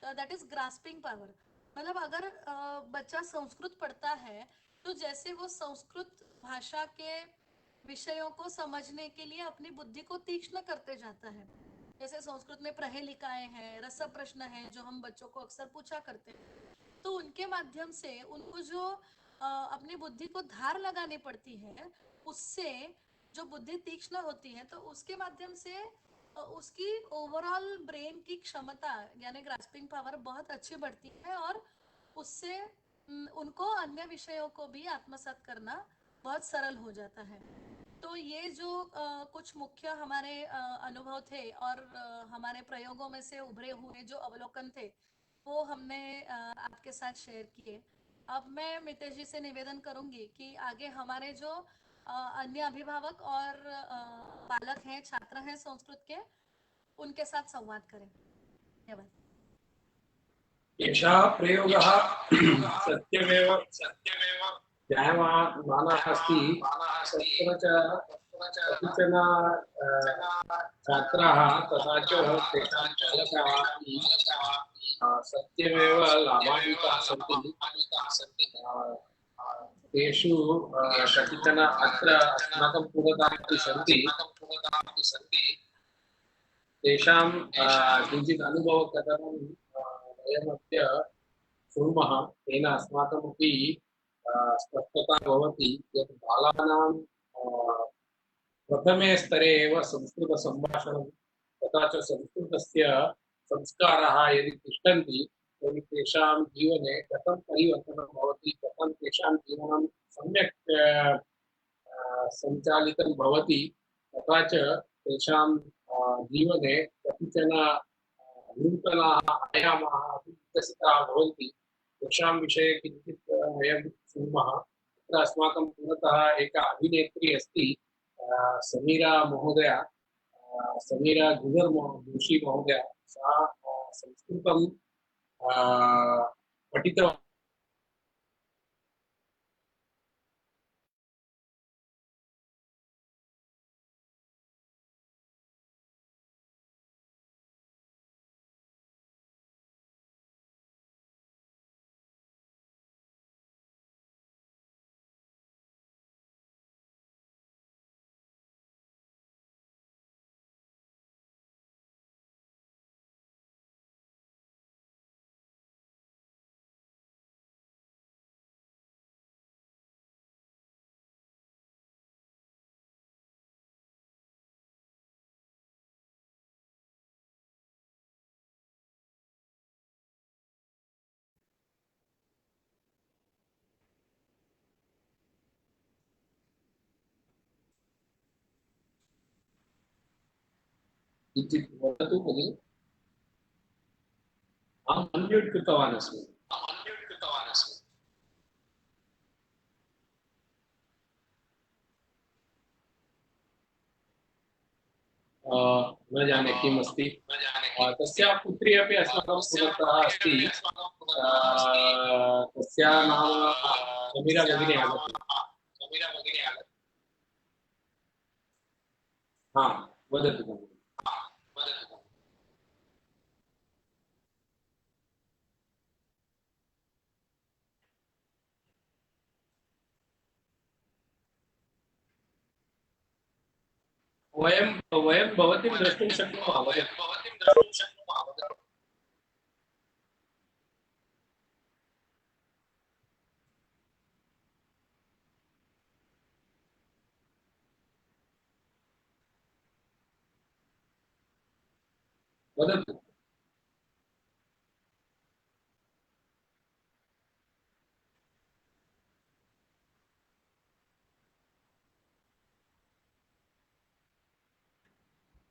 That is grasping power. मतलब अगर बच्चा संस्कृत पढ़ता है तो जैसे वो संस्कृत भाषा के विषयों को समझने के लिए अपनी बुद्धि को तीक्ष्ण करते जाता है। जैसे संस्कृत में प्रहेलिकाएं हैं, रस प्रश्न है, जो हम बच्चों को अक्सर पूछा करते हैं, तो उनके माध्यम से उनको जो अपनी बुद्धि को धार लगानी पड़ती है, उससे जो बुद्धि तीक्ष्ण होती है तो उसके माध्यम से उसकी ओवरऑल ब्रेन की क्षमता यानी ग्रास्पिंग पावर बहुत अच्छी बढ़ती है और उससे उनको अन्य विषयों को भी आत्मसात करना बहुत सरल हो जाता है। तो ये जो कुछ मुख्य हमारे अनुभव थे और हमारे प्रयोगों में से उभरे हुए जो अवलोकन थे वो हमने आपके साथ शेयर किए। अब मैं मितेश जी से निवेदन करूंगी कि आगे हमारे जो अन्य अभिभावक और बालक हैं, छात्र हैं संस्कृत के, उनके साथ संवाद करें। धन्यवाद। एषः प्रयोगः सत्यमेव जायमानः अस्ति। तत्र च कतिचन छात्राः तथा च तेषां चालकाः अपि सत्यमेव लाभान्विताः सन्ति। तेषु कतिचन अत्र अस्माकं पुरतः अपि सन्ति। तेषां किञ्चित् अनुभवकथनं वयमद्य शृणुमः। तेन अस्माकमपि स्पष्टता भवति यत् बालानां प्रथमे स्तरे एव संस्कृतसम्भाषणं तथा च संस्कृतस्य संस्काराः यदि तिष्ठन्ति तर्हि तेषां जीवने कथं परिवर्तनं भवति, कथं तेषां जीवनं सम्यक् सञ्चालितं भवति, तथा च तेषां जीवने कतिचन नूतनाः आयामाः अपि विकसिताः भवन्ति। तेषां विषये किञ्चित् वयं शृणुमः। तत्र अस्माकं पुरतः एका अभिनेत्री अस्ति, समीरा महोदया, समीरा गुजर जोशी महोदया। सा संस्कृतं पठितवती। किञ्चित् वदतु भगिनि। अहम् अन्म्यूट् कृतवान् अस्मि। न जाने किम् अस्ति। तस्याः पुत्री अपि अस्माकं पुरतः अस्ति। तस्याः नाम समीरा भगिनी आगता। हाँ, वदतु भगिनि। वयं वयं भवतीं द्रष्टुं शक्नुमः। वदतु।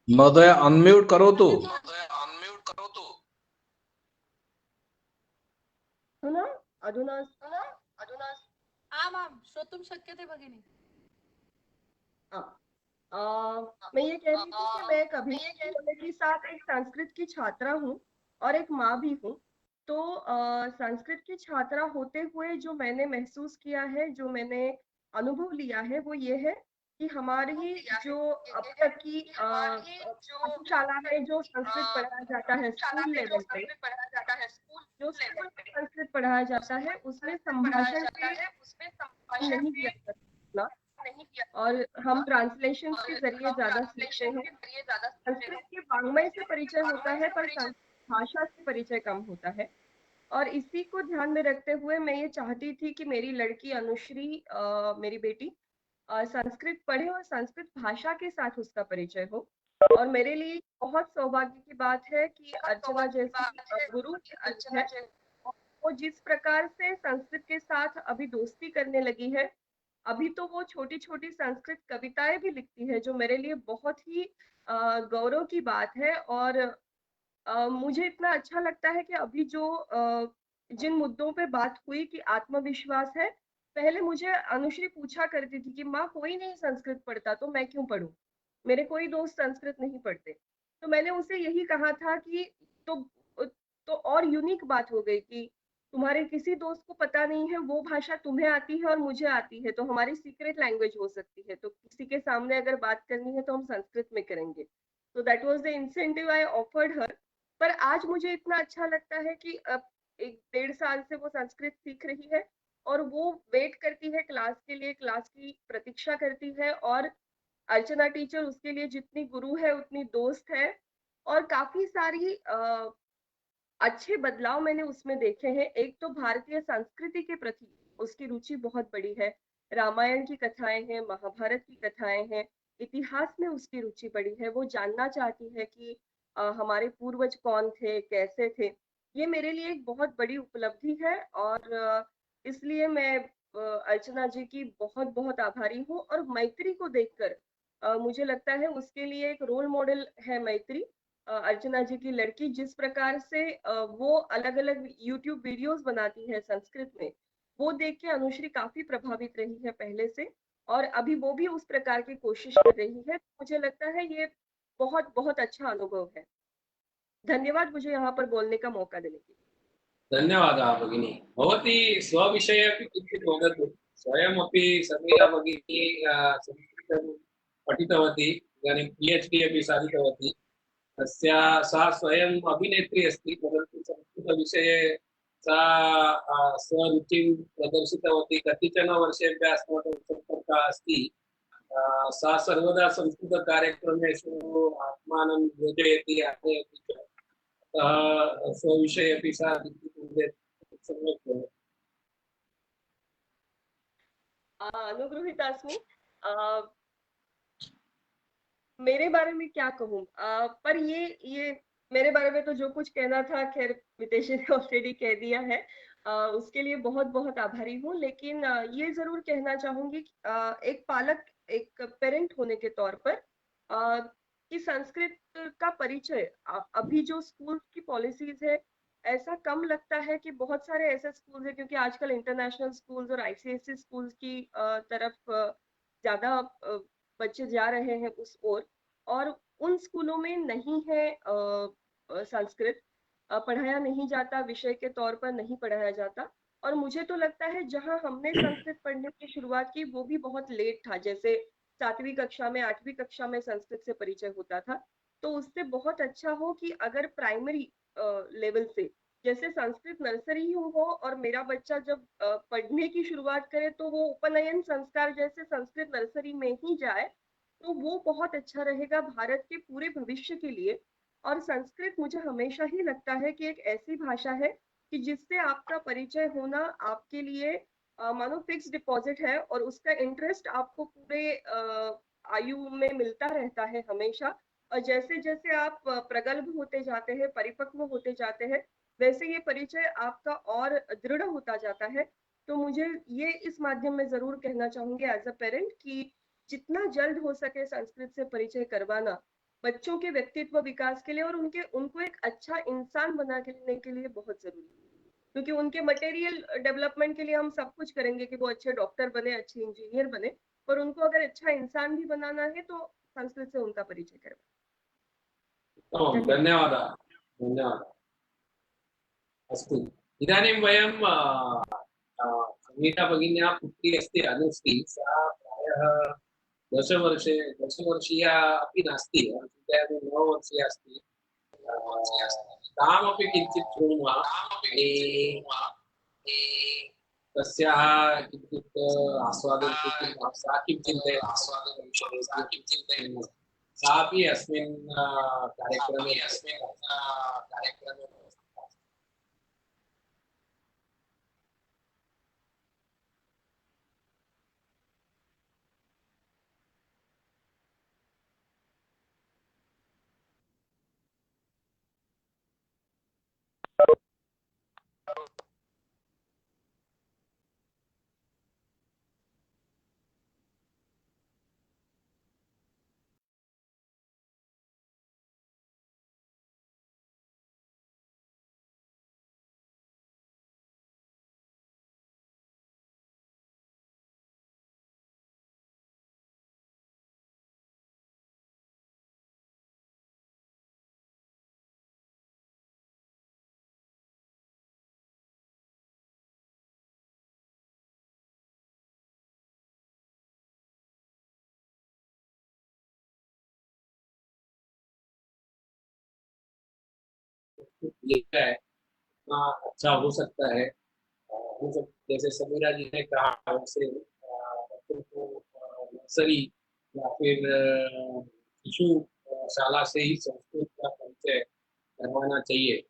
महोदय अनम्यूट करोतु। अधुना आम् आम् श्रोतुं शक्यते भगिनी। मैं ये कह रही थी कि मैं एक अभिनेत्री होने के साथ एक संस्कृत की छात्रा हूँ और एक माँ भी हूँ। तो संस्कृत की छात्रा होते हुए जो मैंने महसूस किया है, जो मैंने अनुभव लिया है, वो ये है कि हमारी जो अब तक की पाठशाला में जो संस्कृत पढ़ाया जाता है स्कूल लेवल पे, जो स्कूल में संस्कृत पढ़ाया जाता है उसमें संभाषण पे नहीं किया जाता और हम ट्रांसलेशन के जरिए ज्यादा सीखते हैं। संस्कृत के वाङ्मय से परिचय होता है पर संस्कृत भाषा से परिचय कम होता है। और इसी को ध्यान में रखते हुए मैं ये चाहती थी कि मेरी लड़की अनुश्री मेरी बेटी संस्कृत पढ़े और संस्कृत भाषा के साथ उसका परिचय हो। और मेरे लिए बहुत सौभाग्य की बात है कि अर्चना जैसी गुरु है, वो जिस प्रकार से संस्कृत के साथ अभी दोस्ती करने लगी है, अभी तो वो छोटी छोटी संस्कृत कविताएं भी लिखती है, जो मेरे लिए बहुत ही गौरव की बात है। और मुझे इतना अच्छा लगता है कि अभी जो जिन मुद्दों पे बात हुई कि आत्मविश्वास है, पहले मुझे अनुश्री पूछा करती थी कि माँ कोई नहीं संस्कृत पढ़ता तो मैं क्यों पढ़ूं, मेरे कोई दोस्त संस्कृत नहीं पढ़ते। तो मैंने उसे यही कहा था कि तो तो और यूनिक बात हो गई कि तुम्हारे किसी दोस्त को पता नहीं है वो भाषा तुम्हें आती है और मुझे आती है, तो हमारी सीक्रेट लैंग्वेज हो सकती है। तो किसी के सामने अगर बात करनी है तो हम संस्कृत में करेंगे। तो that was the incentive I offered her. पर आज मुझे इतना अच्छा लगता है कि अब 1-1.5 साल से वो संस्कृत सीख रही है और वो वेट करती है क्लास के लिए, क्लास की प्रतीक्षा करती है। और अर्चना टीचर उसके लिए जितनी गुरु है उतनी दोस्त है। और काफी सारी अच्छे बदलाव मैंने उसमें देखे हैं। एक तो भारतीय संस्कृति के प्रति उसकी रुचि बहुत बड़ी है, रामायण की कथाएं हैं, महाभारत की कथाएं हैं, इतिहास में उसकी रुचि बड़ी है। वो जानना चाहती है कि हमारे पूर्वज कौन थे, कैसे थे। ये मेरे लिए एक बहुत बड़ी उपलब्धि है और इसलिए मैं अर्चना जी की बहुत बहुत आभारी हूँ। और मैत्री को देखकर मुझे लगता है उसके लिए एक रोल मॉडल है मैत्री, अर्चना जी की लड़की। जिस प्रकार से वो अलग अलग यूट्यूब वीडियोस बनाती है संस्कृत में, वो देख के अनुश्री काफी प्रभावित रही है पहले से, और अभी वो भी उस प्रकार की कोशिश कर रही है। मुझे लगता है ये बहुत बहुत अच्छा अनुभव है। धन्यवाद मुझे यहाँ पर बोलने का मौका देने के लिए। धन्यवादः भगिनी। भवती स्वविषये अपि किञ्चित् वदतु। स्वयमपि संगीता भगिनी संस्कृतं पठितवती, इदानीं PhD अपि साधितवती। सा स्वयम् अभिनेत्री अस्ति, परन्तु संस्कृतविषये सा स्वरुचिं प्रदर्शितवती। कतिचन वर्षेभ्यः अस्माकं सम्पर्कः अस्ति। सा सर्वदा संस्कृतकार्यक्रमेषु आत्मानं योजयति, आनयति च। स्वविषये अपि सा किञ्चित् वदेत् सम्यक् भवति। अनुगृहीता अस्मि। मेरे बारे में क्या कहूँ, पर ये मेरे बारे में तो जो कुछ कहना था खैर विदेशी ने ऑलरेडी कह दिया है। उसके लिए बहुत बहुत आभारी हूँ। लेकिन ये जरूर कहना चाहूंगी कि एक पालक, एक पेरेंट होने के तौर पर कि संस्कृत का परिचय अभी जो स्कूल की पॉलिसीज है, ऐसा कम लगता है कि बहुत सारे ऐसे स्कूल है, क्योंकि आजकल इंटरनेशनल स्कूल्स और ICSE स्कूल्स की तरफ ज्यादा बच्चे जा रहे हैं उस ओर, और उन स्कूलों में नहीं है संस्कृत, पढ़ाया नहीं जाता, विषय के तौर पर नहीं पढ़ाया जाता। और मुझे तो लगता है जहां हमने संस्कृत पढ़ने की शुरुआत की वो भी बहुत लेट था, जैसे 7वीं कक्षा में 8वीं कक्षा में संस्कृत से परिचय होता था। तो उससे बहुत अच्छा हो कि अगर प्राइमरी लेवल से जैसे संस्कृत नर्सरी ही हो और मेरा बच्चा जब पढ़ने की शुरुआत करे तो वो उपनयन संस्कार जैसे संस्कृत नर्सरी में ही जाए, तो वो बहुत अच्छा रहेगा भारत के पूरे भविष्य के लिए। और संस्कृत मुझे हमेशा ही लगता है कि एक ऐसी भाषा है कि जिससे आपका परिचय होना आपके लिए मानो फिक्स डिपॉजिट है, और उसका इंटरेस्ट आपको पूरे आयु में मिलता रहता है हमेशा। और जैसे जैसे आप प्रगल्भ होते जाते हैं, परिपक्व होते जाते हैं, वैसे ये परिचय आपका और दृढ़ होता जाता है। तो मुझे ये इस माध्यम में जरूर कहना चाहूंगी एज अ पेरेंट कि जितना जल्द हो सके संस्कृत से परिचय करवाना बच्चों के व्यक्तित्व विकास के लिए और उनको एक अच्छा इंसान बनाने के लिए बहुत जरूरी है। क्योंकि उनके मटेरियल डेवलपमेंट के लिए हम सब कुछ करेंगे कि वो अच्छे डॉक्टर बने, अच्छे इंजीनियर बने, पर उनको अगर अच्छा इंसान भी बनाना है तो संस्कृत से उनका परिचय करवाना। धन्यवादः। धन्यवादः। अस्तु, इदानीं वयं संगीता भगिन्याः पुत्री अस्ति अनुश्री। सा प्रायः दशवर्षीया अपि नास्ति, चिन्तयामि 9 वर्षीया अस्ति। तामपि किञ्चित् शृण्मः, तस्याः किञ्चित् आस्वादं कृत्वा सा किं चिन्तयति, सापि अस्मिन् कार्यक्रमे लिखा है अच्छा हो सकता है। जैसे समीरा जी ने कहा वैसे बच्चों को नर्सरी या फिर शिशु शाला से ही संस्कृत का परिचय करवाना चाहिए।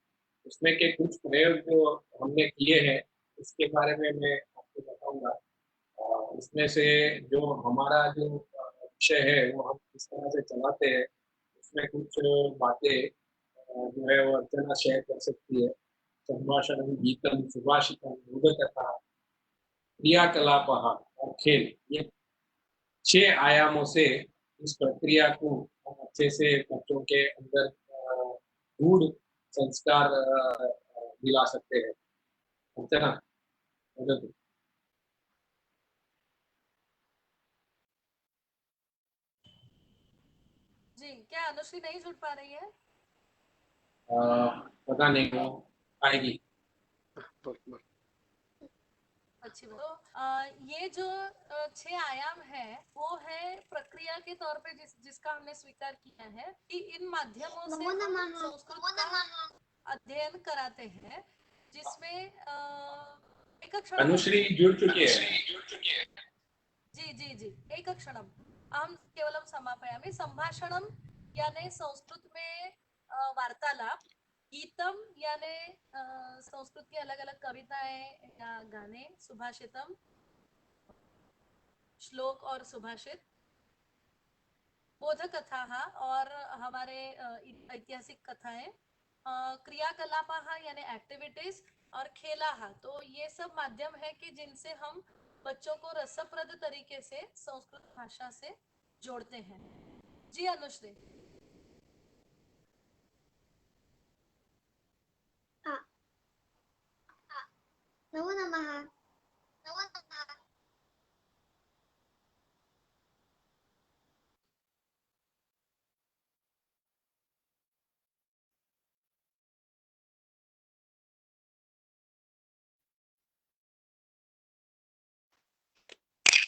उसमें के कुछ प्रयोग जो हमने किए हैं उसके बारे में मैं आपको बताऊंगा। उसमें से जो हमारा जो विषय है वो हम किस तरह से चलाते हैं, उसमें कुछ बातें जो है वो अर्चना शेयर कर सकती है। संभाषण, गीतम, सुभाषितम, बोधकथा, क्रियाकलाप और खेल, ये 6 आयामों से इस प्रक्रिया को हम अच्छे से बच्चों के अंदर गूढ़ संस्कार दिला सकते हैं। अर्चना, बोलो। जी, क्या अनुश्री नहीं जुड़ पा रही है? पता नहीं वो आएगी। अच्छी बात। तो ये जो 6 आयाम है वो है प्रक्रिया के तौर पे जिसका हमने स्वीकार किया है कि इन माध्यमों से हम संस्कृत का अध्ययन कराते हैं, जिसमें एक क्षण अनुश्री जुड़ चुकी है। जी जी जी, एक क्षणम अहम केवलं समापयामि। संभाषणम यानी संस्कृत में वार्तालाप, गीतम यानी संस्कृत की अलग अलग कविताएं या गाने, सुभाषितम श्लोक और सुभाषित, बोधकथा और हमारे ऐतिहासिक कथाएं, क्रियाकलाप यानी एक्टिविटीज, और खेला। तो ये सब माध्यम है कि जिनसे हम बच्चों को रसप्रद तरीके से संस्कृत भाषा से जोड़ते हैं। जी अनुश्री। नमो नमः।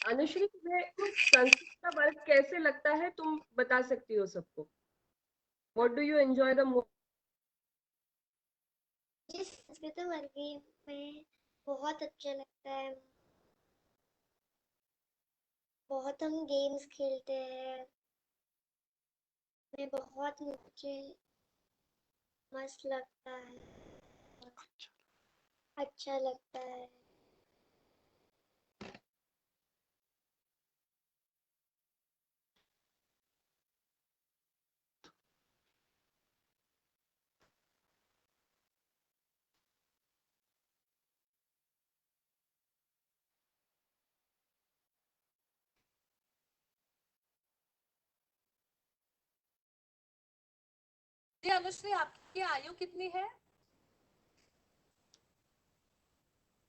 अनुश्री, तुम्हें संस्कृत का वर्ग कैसे लगता है, तुम बता सकती हो सबको? What do you enjoy the most? मुझे संस्कृत वर्ग में बहुत अच्छा लगता है। बहुत हम गेम्स खेलते हैं, मैं बहुत मुझे मस्त लगता है, अच्छा लगता है। जी अनुश्री, आपकी आयु कितनी है?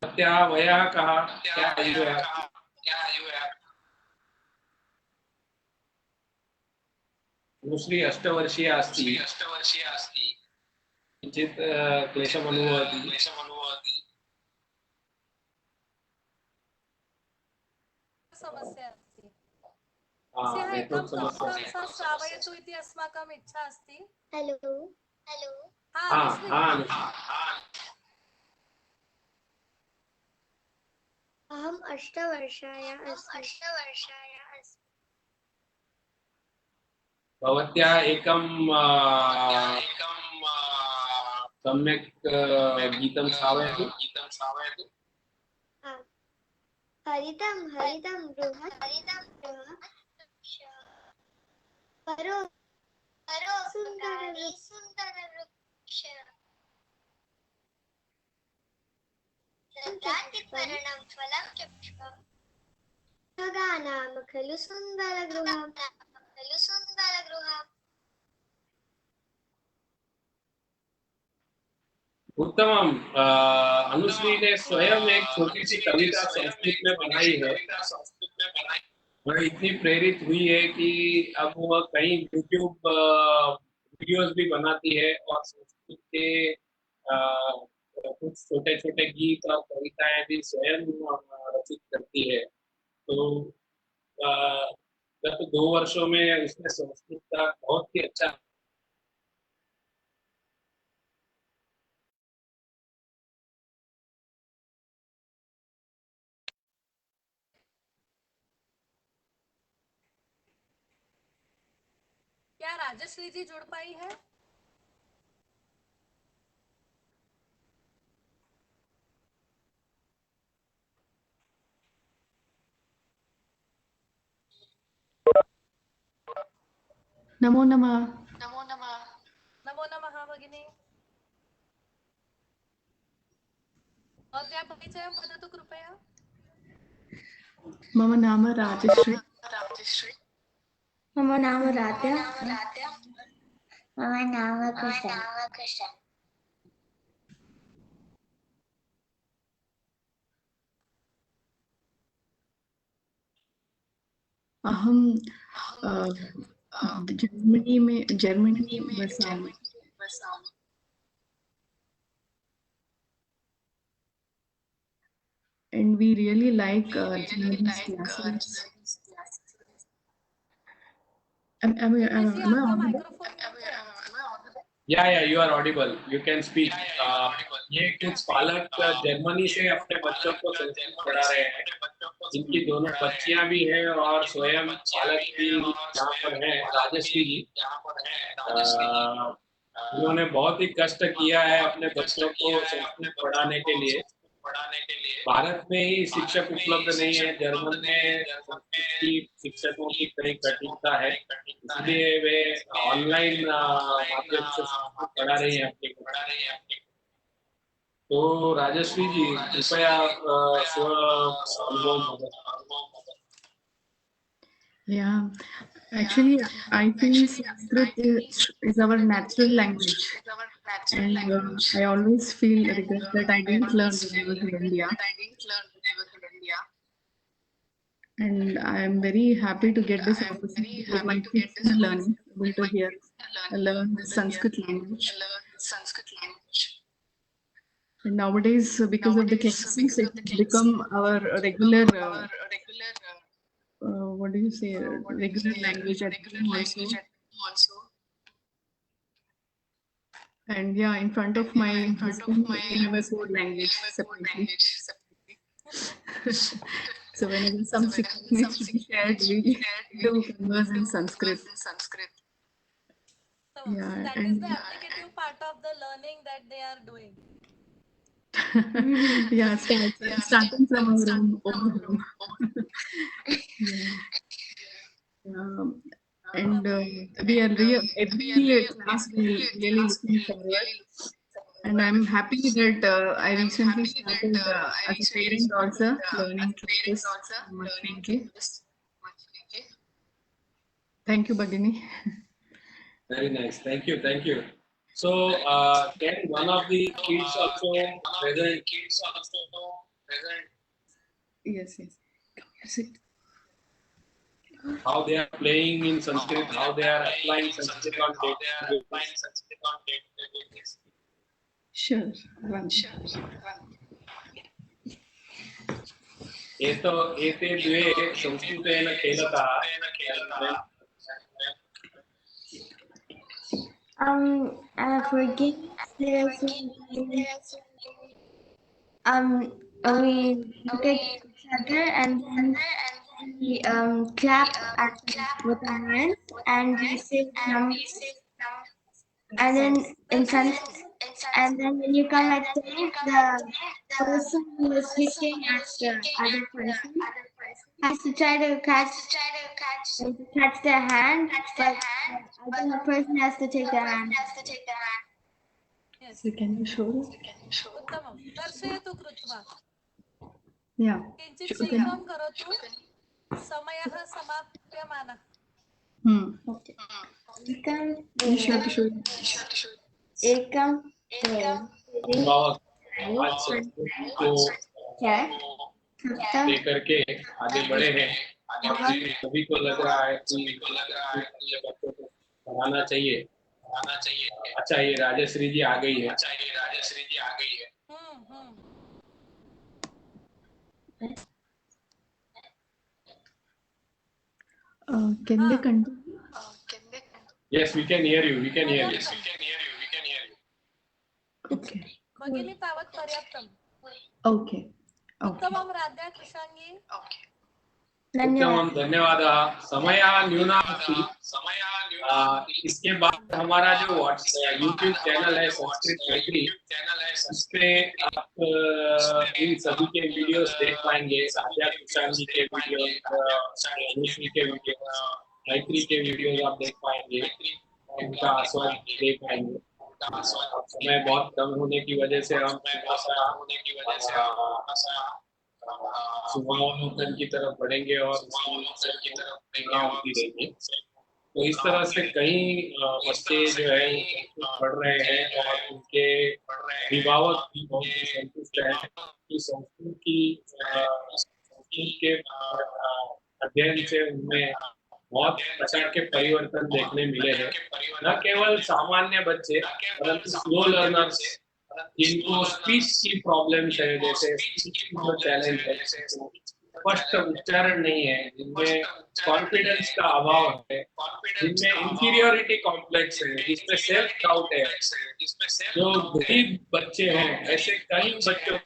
क्या वया कहा, क्या आयु है? अनुश्री अष्टवर्षीया अस्ति। किञ्चित् क्लेशम् अनुभवति। समस्या अस्ति। स्यः एकं नेटवर्क समस्या संस्कृतं सः श्रावयतु इति अस्माकम् इच्छा अस्ति। हेलो हाँ अनुश्री, अहम् 8 वर्षाया अस्मि। भवत्याः एकं सम्यक् गीतं श्रावयतु। आम्। हरितं गृहं करो सुन्दरवृक्ष ददाति पर्णं फलं च पुष्पम् खगानां खलु सुन्दरगृहम्। उत्तमम। अनुश्री ने स्वयं एक छोटी सी कविता संस्कृत में बनाई है। वह इतनी प्रेरित हुई है कि अब वह कई यूट्यूब वीडियोस भी बनाती है और संस्कृत के कुछ छोटे छोटे गीत और कविताएं भी स्वयं रचित करती है। तो गत 2 वर्षों में उसने संस्कृत का बहुत ही अच्छा क्या राजश्री जी जुड़ पाई है? नमो नमः। नमो नमः भगिनी। भवत्याः परिचयं वदतु कृपया। मम नाम राजश्री। मम नाम राध्या। मम नाम कुशा। अहम जर्मनी में बसामि। And we really like Germany's classes. Am I आपका audible? माइक्रोफोन या you are audible, you can speak. ये कुछ पालक जर्मनी से अपने बच्चों को संस्कृत पढ़ा रहे हैं। इनकी दोनों बच्चियां भी हैं और स्वयं पालक भी यहाँ पर हैं, राजश्री जी। उन्होंने बहुत ही कष्ट किया है अपने बच्चों को संस्कृत पढ़ाने के लिए। भारत में ही शिक्षक उपलब्ध नहीं है, जर्मन में संस्कृत की शिक्षकों की कई कठिनता है, इसलिए वे ऑनलाइन माध्यम से संस्कृत पढ़ा रही हैं अपने को। तो राजश्री जी कृपया स्व अनुभव। Yeah, actually, I feel Sanskrit is our natural language, and I always feel regret that I didn't learn when I was in India. And I am very happy to get this opportunity for my kids to learn, able to learn the Sanskrit language. And nowadays, because of the classes, it's become our regular, what do you say, regular language at home also. And yeah, in front of my husband, we have a fourth language separately. So whenever some secret needs to be shared, we do converse in Sanskrit. So Yeah, that is the applicative part of the learning that they are doing. yeah, starting from our own home. Yeah. And we are every class we are really looking forward. And I'm happy that I recently started as a parent also learning this fluently. Thank you, Bhagini. Very nice, thank you. So can one of the kids also present? Yes. Sit. How they are playing in Sanskrit, how they are applying Sanskrit on day-to-day basis. Sure. एते द्वे संस्कृतेन खेलतः I forget this. We look at each other and then we clap with our hands and we say numbers and then in front and then when you come at 10, the person who is hitting at the other person has to try to catch their hand, but the other person has to take their hand. Yes. So can you show us? उत्तमं दर्शयतु कृत्वा Yeah. किञ्चित् शीघ्रं करोतु समयः समाप्यमानः Okay. Ekam, You should show. ekam, अभिभावक आज संस्कृति को क्या? लेकर के आगे बढ़े हैं। सभी को लग रहा है कि बच्चों को पढ़ाना चाहिए। अच्छा, ये राजश्री जी आ गई है। Can they continue? Yes, we can hear you. We can hear you. Okay. भगिनी तावत् पर्याप्तम् Okay. Okay. उत्तमं राधा कृषाङ्गी उत्तमं, धन्यवादः। समयः न्यूनः अस्ति। इसके बाद हमारा जो यूट्यूब चैनल है संस्कृत मैत्री, उस पे आप इन सभी के वीडियोस देख पाएंगे। राधा कृषांगी के वीडियोस, अनुश्री के वीडियोस, मैत्री के वीडियोस आप देख पाएंगे, उनका आस्वाद देख पाएंगे। समय बहुत कम होने की वजह से हम सुभावावलोकन की तरफ बढ़ेंगे और देंगे। तो इस तरह से कई बच्चे जो है पढ़ रहे हैं और उनके अभिभावक भी बहुत संतुष्ट हैं कि संस्कृत के अध्ययन से उनमें बहुत प्रकार के परिवर्तन देखने मिले हैं। न केवल सामान्य बच्चे परंतु स्लो लर्नर्स जिनको स्पीच की प्रॉब्लम्स है, जैसे जो चैलेंज है, स्पष्ट उच्चारण नहीं है, जिनमें कॉन्फिडेंस का अभाव है, जिनमें इंफीरियोरिटी कॉम्प्लेक्स है, जिसमें सेल्फ डाउट है, जो गरीब बच्चे हैं, ऐसे कई बच्चों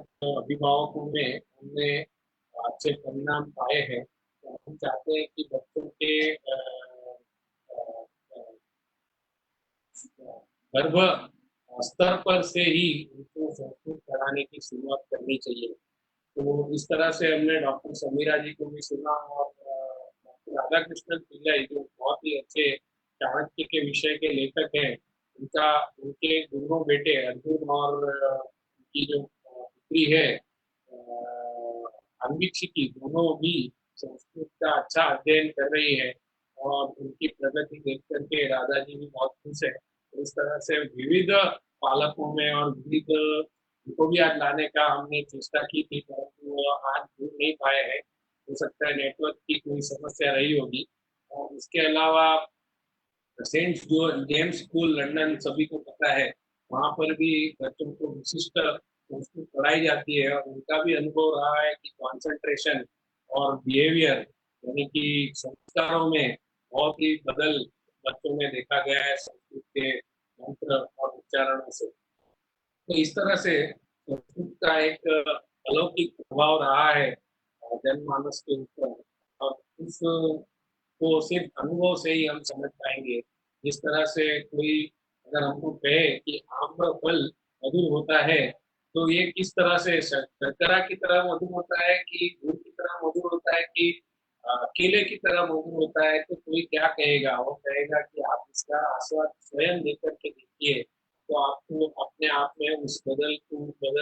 को अभिभावकों में हमने अच्छे परिणाम पाए हैं। तो हम चाहते हैं कि बच्चों के गर्भ स्तर पर से ही उनको संस्कृत पढ़ाने की शुरुआत करनी चाहिए। तो इस तरह से हमने डॉक्टर समीरा जी को भी सुना और डॉक्टर राधा कृष्णन पिल्लाई जो बहुत ही अच्छे चाणक्य के विषय के लेखक हैं, उनके दोनों बेटे अर्जुन और उनकी जो पुत्री है अन्वीक्षिकी, दोनों भी संस्कृत का अच्छा अध्ययन कर रही है और उनकी प्रगति देख करके राधा जी भी बहुत खुश है। इस तरह से विविध पालकों में और विविध उनको भी आज लाने का हमने चेष्टा की थी, परंतु वो आज जुड़ नहीं पाए हैं। हो सकता है नेटवर्क की कोई समस्या रही होगी। और इसके अलावा सेंट जेम्स स्कूल लंदन सभी को पता है, वहाँ पर भी बच्चों को विशिष्ट संस्कृत पढ़ाई जाती है और उनका भी अनुभव रहा है कि कॉन्सेंट्रेशन और बिहेवियर यानी कि संस्कारों में बहुत ही बदल बच्चों में देखा गया है संस्कृत के मंत्र और उच्चारणों से। तो इस तरह से संस्कृत का एक अलौकिक प्रभाव रहा है जनमानस के ऊपर और उसको सिर्फ अनुभव से ही हम समझ पाएंगे। जिस तरह से कोई अगर हमको कहे कि आम्रफल मधुर होता है, तो ये किस तरह से शर्करा की तरह मधुर होता है कि गुड़ की तरह मधुर होता है कि केले की तरह मधुर होता है, तो कोई क्या कहेगा? वो कहेगा कि आप इसका आस्वाद स्वयं लेकर के देखिए, तो आपको अपने आप में उस बदल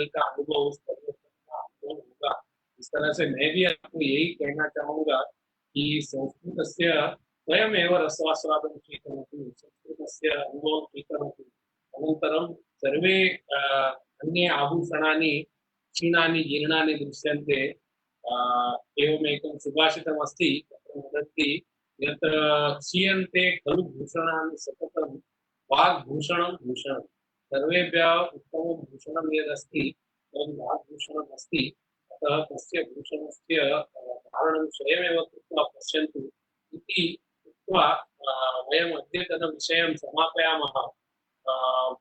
का अनुभव, उस परिवर्तन का अनुभव होगा। इस तरह से मैं भी आपको यही कहना चाहूंगा कि संस्कृतस्य स्वयमेव रसास्वादं स्वीकरोतु, संस्कृतस्य अनुभवं स्वीकरोतु। अनन्तरं सर्वे अन्ये आभूषणानि क्षीणानि जीर्णानि दृश्यन्ते। एवमेकं सुभाषितमस्ति, तत्र वदन्ति यत् क्षीयन्ते खलु भूषणानि सततं वाग्भूषणं भूषणं। सर्वेभ्यः उत्तमं भूषणं यदस्ति तद् वाग्भूषणम् अस्ति। अतः तस्य भूषणस्य धारणं स्वयमेव कृत्वा पश्यन्तु इति उक्त्वा वयम् अद्यतनविषयं समापयामः।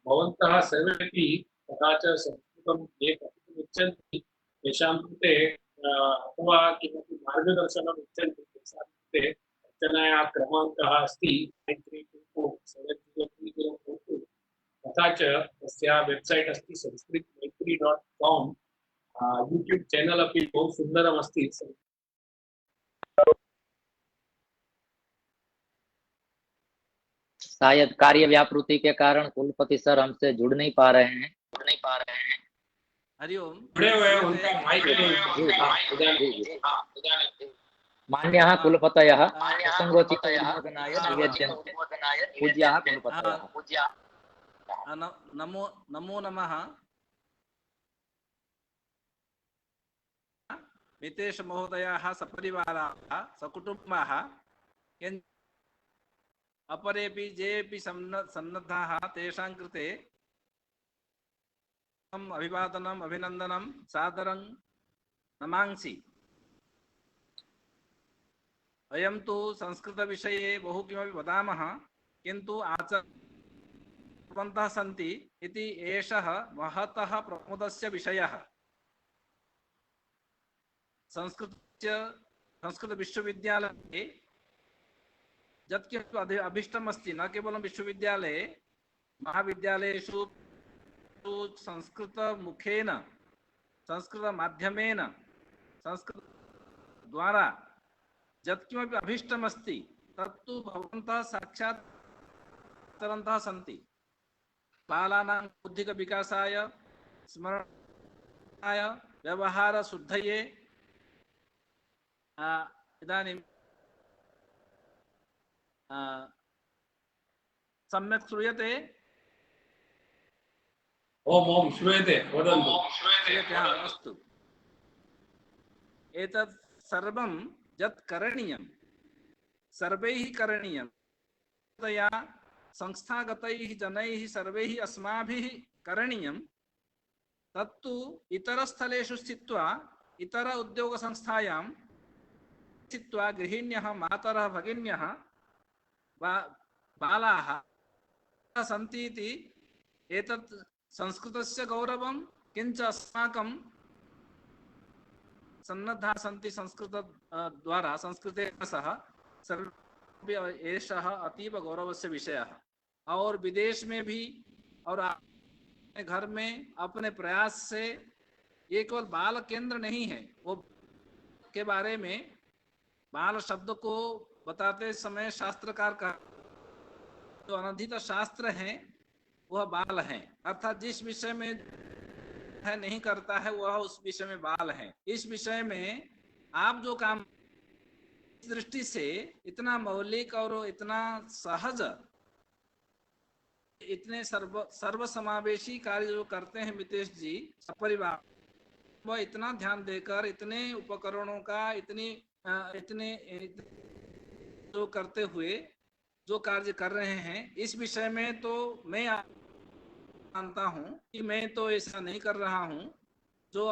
भवन्तः सर्वेपि तथा च संस्कृतं ये पठितुमिच्छन्ति तेषां कृते अथवा किमपि मार्गदर्शनम् इच्छन्ति तेषां कृते रचनायाः क्रमाङ्कः अस्ति 9324703042। तथा च तस्याः वेब्सैट् अस्ति sanskritmaitri.com। यूट्यूब चैनल अपि बहु सुन्दरमस्ति। शायद कार्य व्यापृति के कारण कुलपति सर हमसे जुड़ नहीं पा रहे हैं। हरिओम। जुड़े हुए हैं, उनका माइक मान्यः कुलपतयः प्रसंगोचित उद्बोधनाय निवेद्यन्ते पूज्याः कुलपतयः। नमो नमो नमः। मितेश महोदयाः सपरिवाराः सकुटुम्बाः अपरेपि जेपि सन्नद्धाः तेषां कृते अभिवादनम् अभिनन्दनं सादरं नमांसि। वयं तु संस्कृतविषये बहु किमपि वदामः, किन्तु आचरन्तः सन्ति इति एषः महतः प्रमोदस्य विषयः। संस्कृत विश्वविद्यालये यत्किमपि अभीष्टम् अस्ति, न केवलं विश्वविद्यालये, महाविद्यालयेषु संस्कृत मुखेन, संस्कृत माध्यमेन, संस्कृत द्वारा यत्किमपि अभीष्टम् अस्ति तत्तु भवन्तः साक्षात् तरन्तः सन्ति। बालानां बौद्धिक विकासाय, स्मरणाय, व्यवहार शुद्धये। इदानीं सम्यक् श्रूयते? ओम ओम श्रूयते, वदन्तु। अस्तु। एतत् सर्वं यत् करणीयं सर्वैः करणीयं, तया संस्थागतैः जनैः सर्वैः अस्माभिः करणीयं। तत्तु इतरस्थलेषु स्थित्वा, इतर उद्योगसंस्थायां स्थित्वा गृहिण्यः, मातरः, भगिन्यः, बालाः सन्ति इति एतत् संस्कृतस्य गौरवं, किञ्च अस्माकं सन्नद्धाः सन्ति संस्कृत द्वारा, संस्कृतेन सह सर्वे, एषः अतीव गौरवस्य विषयः। और विदेश में भी और अपने घर में अपने प्रयास से ये केवल बाल केंद्र नहीं है, वो के बारे में बाल शब्द को बताते समय शास्त्रकार का जो अनधित शास्त्र है वह बाल है, अर्थात जिस विषय में है नहीं करता है वह उस विषय में बाल है। इस विषय में आप जो काम इस दृष्टि से इतना मौलिक और इतना सहज, इतने सर्व समावेशी कार्य जो करते हैं मितेश जी सपरिवार, वह इतना ध्यान देकर इतने उपकरणों का इतने जो करते हुए जो कार्य कर रहे हैं, इस विषय में तो मैं मानता हूं कि मैं तो ऐसा नहीं कर रहा हूं जो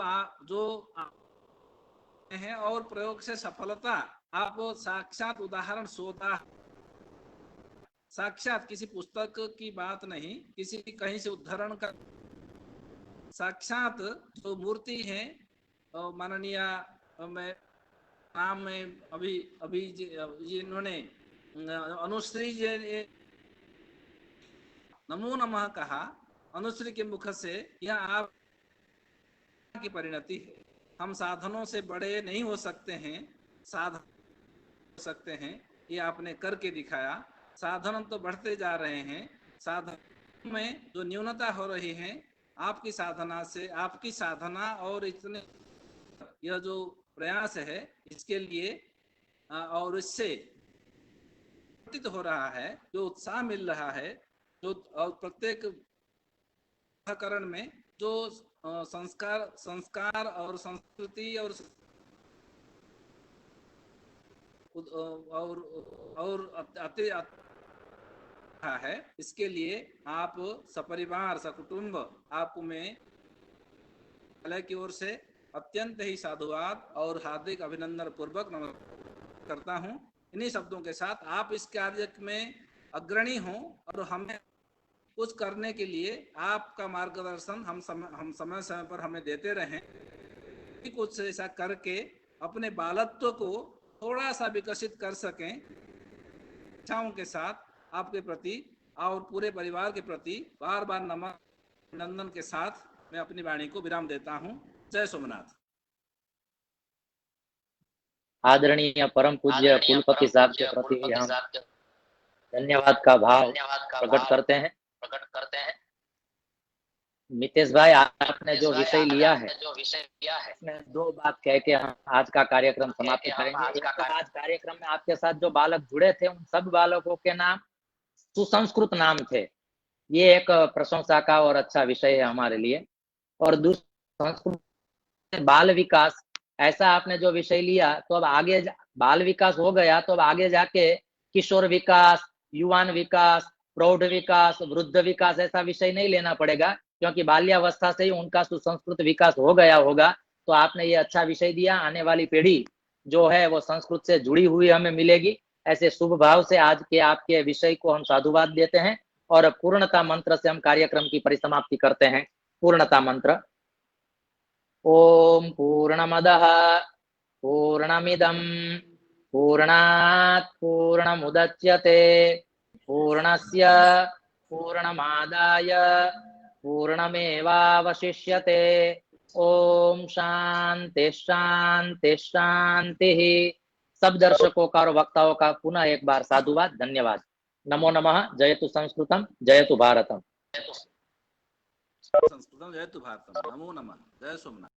है, और प्रयोग से सफलता आप साक्षात उदाहरण सोता, साक्षात किसी पुस्तक की बात नहीं, किसी कहीं से उद्धरण का, साक्षात जो मूर्ति है माननीय मैं नाम में अभी जिन्होंने अनुश्री जी नमो नमः कहा, अनुश्री के मुख से यह आप की परिणति है। हम साधनों से बड़े नहीं हो सकते हैं, साधन हो सकते हैं, ये आपने करके दिखाया। साधन तो बढ़ते जा रहे हैं, साधन में जो न्यूनता हो रही है आपकी साधना से, आपकी साधना और इतने यह जो प्रयास है इसके लिए और इससे प्रतीत हो रहा है, जो उत्साह मिल रहा है, जो और प्रत्येक करण में जो संस्कार और संस्कृति और अति है, इसके लिए आप सपरिवार सकुटुंब आपको मैं विद्यालय की ओर से अत्यंत ही साधुवाद और हार्दिक अभिनंदन पूर्वक नमस्कार करता हूं। इन्हीं शब्दों के साथ आप इस कार्य में अग्रणी हों और हमें कुछ करने के लिए आपका मार्गदर्शन हम समय समय पर हमें देते रहें। कुछ ऐसा करके अपने बालत्व को थोड़ा सा विकसित कर सकें। इच्छाओं के साथ आपके प्रति और पूरे परिवार के प्रति बार बार नंदन के साथ मैं अपनी वाणी को विराम देता हूं। जय सोमनाथ। आदरणीय परम पूज्य कुलपति साहब के प्रति भी हम धन्यवाद का भाव प्रकट करते हैं। मितेश भाई, आपने जो विषय लिया है इसमें दो बात कह के हम आज का कार्यक्रम समाप्त करेंगे। एक तो आज कार्यक्रम में आपके साथ जो बालक जुड़े थे उन सब बालकों के नाम सुसंस्कृत नाम थे, ये एक प्रशंसा का और अच्छा विषय है हमारे लिए। और दूसरा संस्कृत बाल विकास, ऐसा आपने जो विषय लिया तो अब आगे बाल विकास हो गया तो अब आगे जाके किशोर विकास, युवान विकास, प्रौढ़ विकास, वृद्ध विकास ऐसा विषय नहीं लेना पड़ेगा, क्योंकि बाल्यावस्था से ही उनका सुसंस्कृत विकास हो गया होगा। तो आपने ये अच्छा विषय दिया, आने वाली पीढ़ी जो है वो संस्कृत से जुड़ी हुई हमें मिलेगी। ऐसे शुभ भाव से आज के आपके विषय को हम साधुवाद देते हैं और पूर्णता मंत्र से हम कार्यक्रम की परिसमाप्ति करते हैं। पूर्णता मंत्र। ओम पूर्णमदः पूर्णमिदं पूर्णात् पूर्णमुदच्यते पूर्णस्य पूर्णमादाय पूर्णमेवावशिष्यते। ओम शांति शांति शांति। सब दर्शकों का और वक्ताओं का पुनः एक बार साधुवाद, धन्यवाद। नमो नमः। जयतु संस्कृतम, जयतु भारतम। संस्कृतम जयतु भारतम। नमो नमः। जय सोमनाथ।